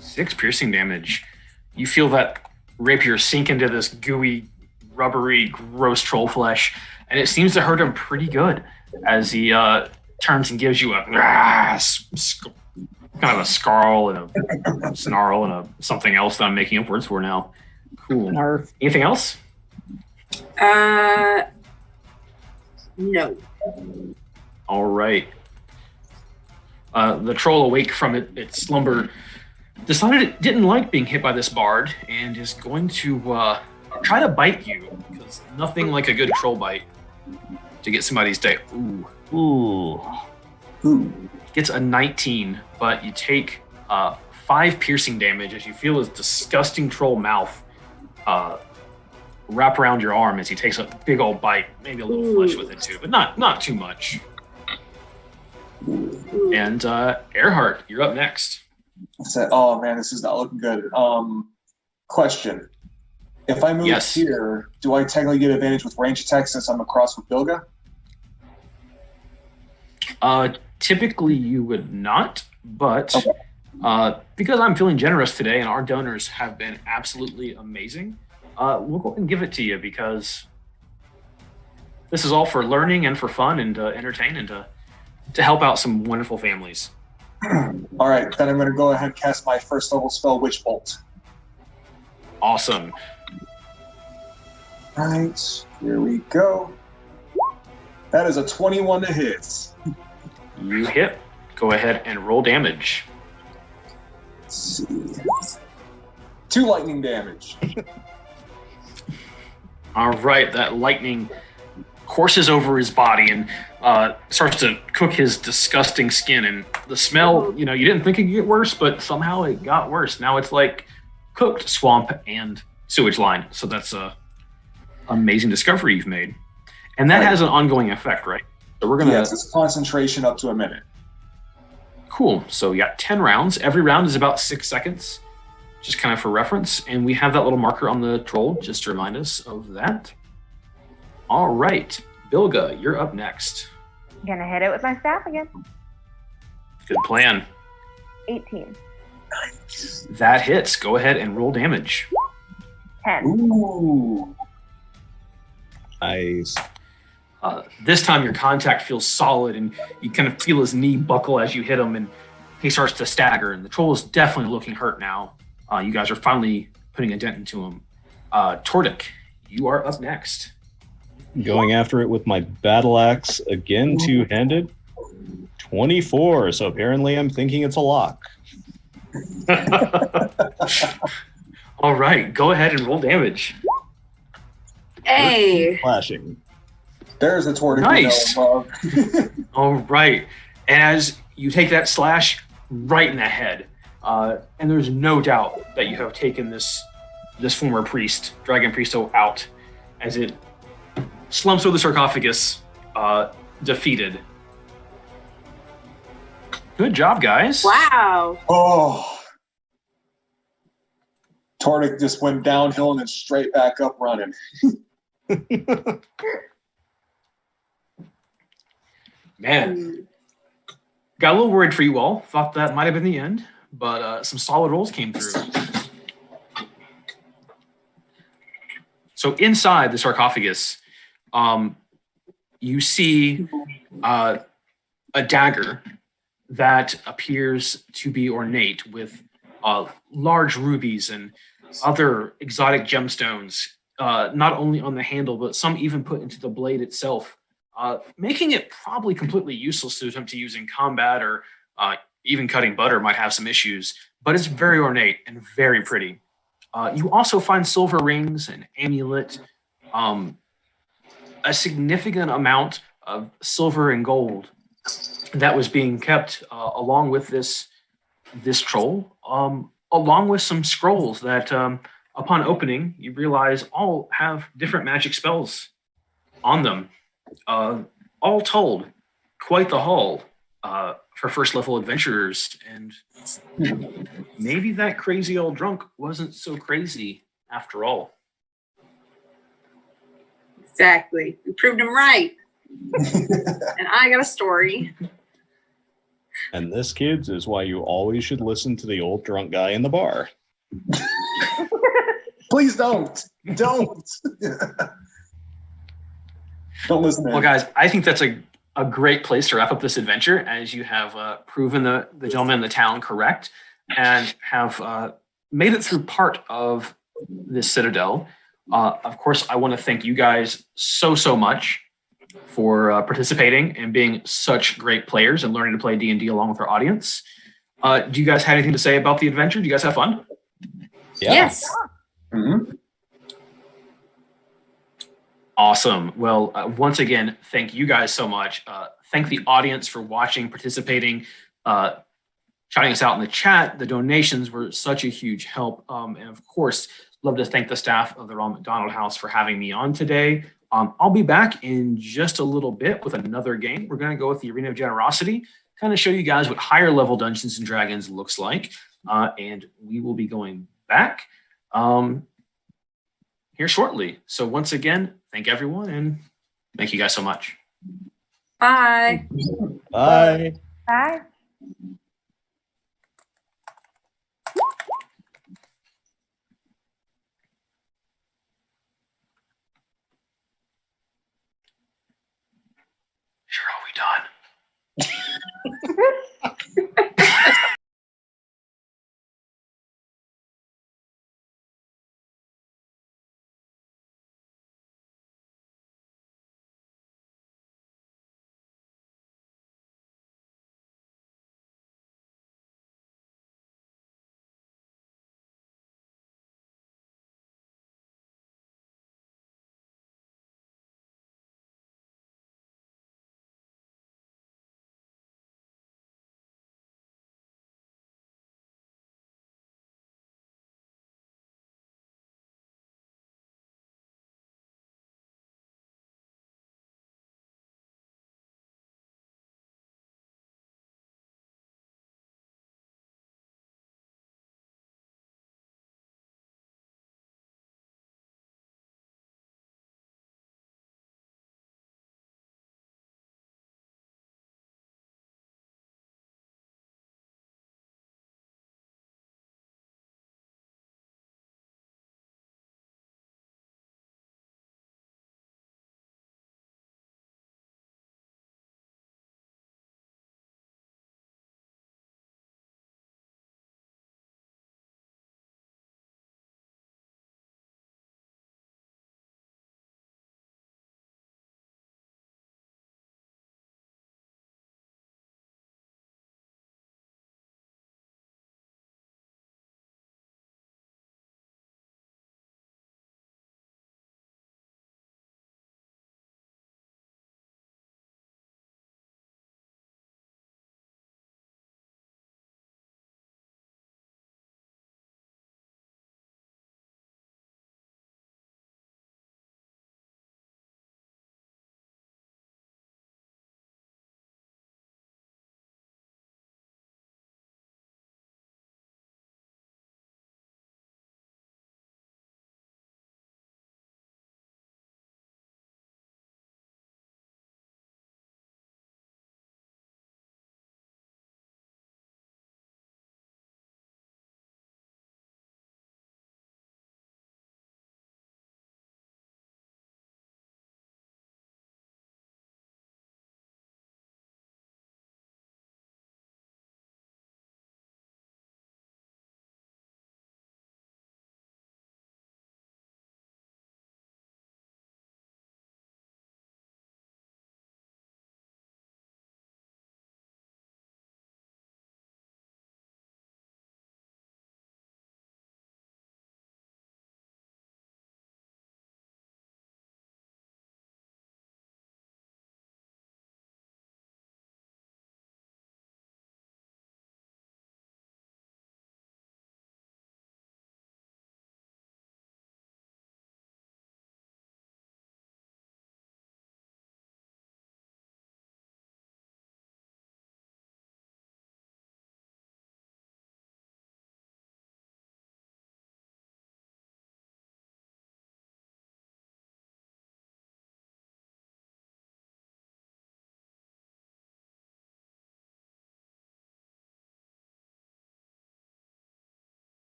6 piercing damage. You feel that rapier sink into this gooey, rubbery, gross troll flesh, and it seems to hurt him pretty good as he turns and gives you a kind of a snarl and a snarl and a something else that I'm making up words for now. Cool. Narf. Anything else? No. All right. The troll, awake from its slumber, decided it didn't like being hit by this bard and is going to try to bite you, because nothing like a good troll bite to get somebody's day. Ooh. Ooh. Ooh. Gets a 19, but you take 5 piercing damage as you feel his disgusting troll mouth wrap around your arm as he takes a big old bite, maybe a little flesh with it too, but not too much. Ooh. And Earhart, you're up next. Oh man, this is not looking good. Question: if I move Yes. here, do I technically get advantage with range attacks since I'm across with Bilga? Typically you would not, but Okay. because I'm feeling generous today and our donors have been absolutely amazing, we'll go and give it to you because this is all for learning and for fun and to entertain and to help out some wonderful families. All right, then I'm going to go ahead and cast my first level spell, Witch Bolt. Awesome. All right, here we go. That is a 21 to hit. You hit. Go ahead and roll damage. Let's see. 2 lightning damage. All right, that lightning courses over his body and starts to cook his disgusting skin. And the smell, you didn't think it could get worse, but somehow it got worse. Now it's like cooked swamp and sewage line. So that's a amazing discovery you've made. And that has an ongoing effect, right? So we're going to... Yes, it's concentration up to a minute. Cool. So you got 10 rounds. Every round is about 6 seconds, just kind of for reference. And we have that little marker on the troll just to remind us of that. All right. Bilga, you're up next. Gonna hit it with my staff again. Good plan. 18. That hits. Go ahead and roll damage. 10. Ooh. Nice. This time your contact feels solid and you kind of feel his knee buckle as you hit him and he starts to stagger and the troll is definitely looking hurt now. You guys are finally putting a dent into him. Tordik, you are up next. Going after it with my battle axe again, two-handed. 24. So apparently I'm thinking it's a lock. All right, go ahead and roll damage. Hey. Flashing. There's a tortoise. Nice. Love. All right. And as you take that slash right in the head, and there's no doubt that you have taken this former priest, dragon priest, out as it slumps through the sarcophagus, defeated. Good job, guys. Wow. Oh. Tordik just went downhill and then straight back up running. Man, got a little worried for you all. Thought that might have been the end, but some solid rolls came through. So inside the sarcophagus, you see a dagger that appears to be ornate with large rubies and other exotic gemstones, not only on the handle, but some even put into the blade itself, making it probably completely useless to attempt to use in combat or even cutting butter might have some issues, but it's very ornate and very pretty. You also find silver rings, an amulet, a significant amount of silver and gold that was being kept along with this troll, along with some scrolls that upon opening, you realize all have different magic spells on them. All told, quite the haul for first level adventurers, and maybe that crazy old drunk wasn't so crazy after all. Exactly. We proved him right. And I got a story. And this, kids, is why you always should listen to the old drunk guy in the bar. Please don't. Don't. Don't listen to Well, him. guys, I think that's a great place to wrap up this adventure, as you have proven the gentleman in the town correct and have made it through part of this citadel. Of course, I want to thank you guys so much for participating and being such great players and learning to play D&D along with our audience. Do you guys have anything to say about the adventure? Do you guys have fun? Yeah. Yes. Mhm. Awesome. Well, once again, thank you guys so much. Thank the audience for watching, participating, shouting us out in the chat. The donations were such a huge help. And of course, love to thank the staff of the Ronald McDonald House for having me on today. I'll be back in just a little bit with another game. We're going to go with the Arena of Generosity, kind of show you guys what higher level Dungeons and Dragons looks like. And we will be going back here shortly. So once again, thank everyone and thank you guys so much. Bye. Bye. Bye.